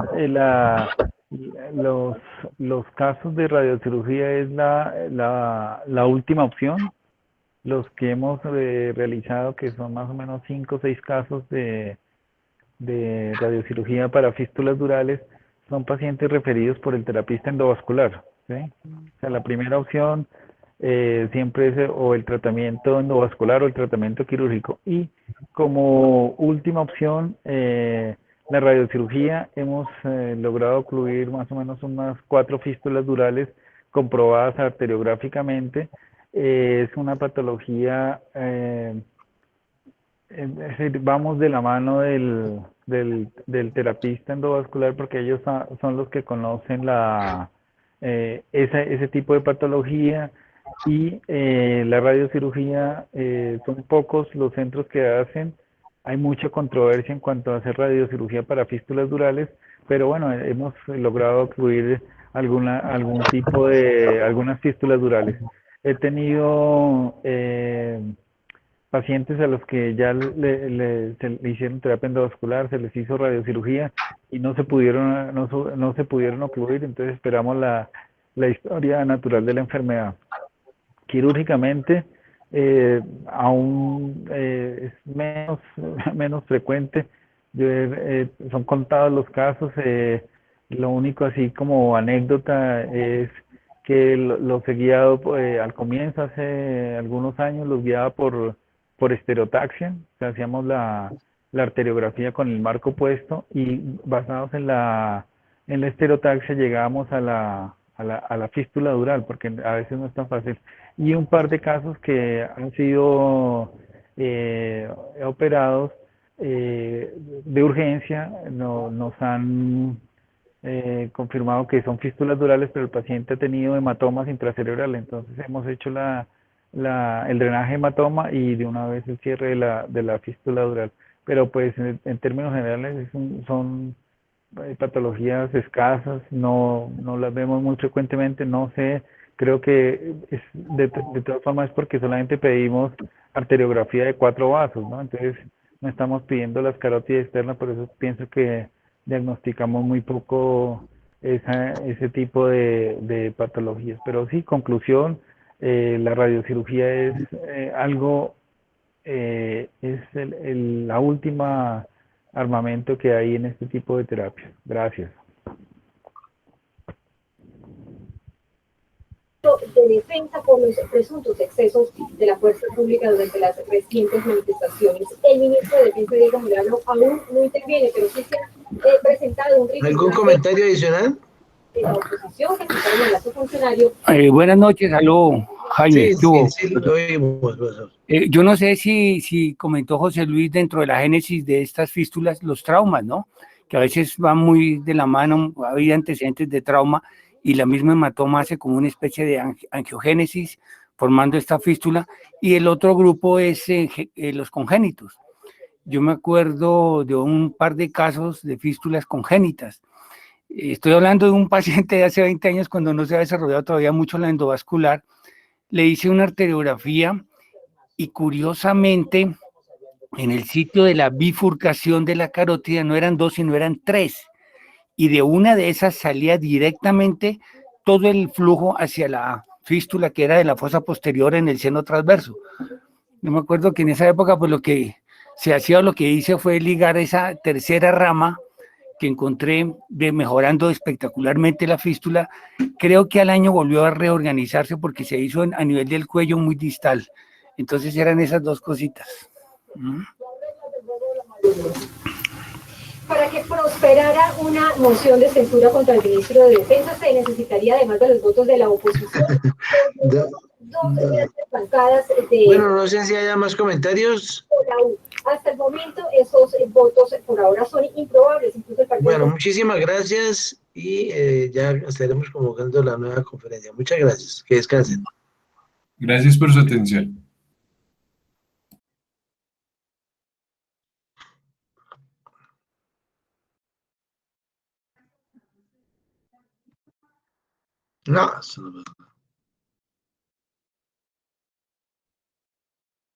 los, los casos de radiocirugía es la última opción. Los que hemos realizado, que son más o menos 5 o 6 casos de radiocirugía para fístulas durales, son pacientes referidos por el terapista endovascular, ¿sí? O sea, la primera opción siempre es o el tratamiento endovascular o el tratamiento quirúrgico. Y como última opción, la radiocirugía, hemos logrado ocluir más o menos unas 4 fístulas durales comprobadas arteriográficamente. Es una patología es decir, vamos de la mano del terapista endovascular porque ellos son los que conocen ese tipo de patología y la radiocirugía, son pocos los centros que hacen. Hay mucha controversia en cuanto a hacer radiocirugía para fístulas durales, pero bueno, hemos logrado ocluir algún tipo de, algunas fístulas durales. He tenido pacientes a los que ya se le hicieron terapia endovascular, se les hizo radiocirugía y no se pudieron ocluir, entonces esperamos la historia natural de la enfermedad. Quirúrgicamente, aún es menos frecuente. Son contados los casos. Lo único así como anécdota es que los he guiado al comienzo, hace algunos años, los guiaba por estereotaxia. O sea, hacíamos la arteriografía con el marco puesto y basados en la estereotaxia llegábamos a la fístula dural, porque a veces no es tan fácil. Y un par de casos que han sido operados de urgencia, nos han confirmado que son fístulas durales, pero el paciente ha tenido hematomas intracerebrales, entonces hemos hecho el drenaje hematoma y de una vez el cierre de la fístula dural. Pero pues en términos generales son patologías escasas, no las vemos muy frecuentemente, no sé, creo que de todas formas es porque solamente pedimos arteriografía de 4 vasos, ¿no? Entonces no estamos pidiendo la escarótida externa, por eso pienso que diagnosticamos muy poco ese tipo de patologías. Pero sí, conclusión, la radiocirugía es algo, es la última armamento que hay en este tipo de terapias. Gracias. De defensa por los presuntos excesos de la fuerza pública durante las recientes manifestaciones. El ministro de Defensa, Diego Molano, aún no interviene, pero sí se ha presentado un ¿Algún comentario adicional? de la oposición que se está en su funcionario. Buenas noches, aló, Jaime. Sí, lo oímos, profesor. Yo no sé si comentó José Luis dentro de la génesis de estas fístulas, los traumas, ¿no? Que a veces van muy de la mano, ha habido antecedentes de trauma y la misma hematoma hace como una especie de angiogénesis formando esta fístula y el otro grupo es los congénitos. Yo me acuerdo de un par de casos de fístulas congénitas. Estoy hablando de un paciente de hace 20 años cuando no se ha desarrollado todavía mucho la endovascular. Le hice una arteriografía y curiosamente en el sitio de la bifurcación de la carótida no eran 2 sino eran 3 y de una de esas salía directamente todo el flujo hacia la fístula que era de la fosa posterior en el seno transverso. Yo me acuerdo que en esa época pues lo que se hacía o lo que hice fue ligar esa tercera rama que encontré mejorando espectacularmente la fístula. Creo que al año volvió a reorganizarse porque se hizo a nivel del cuello muy distal. Entonces eran esas dos cositas. Para que prosperara una moción de censura contra el ministro de Defensa se necesitaría, además de los votos de la oposición, dos bancadas de... Bueno, no sé si haya más comentarios. Hasta el momento esos votos por ahora son improbables. Incluso el partido... Bueno, muchísimas gracias y ya estaremos convocando la nueva conferencia. Muchas gracias. Que descansen. Gracias por su atención. No, eso no-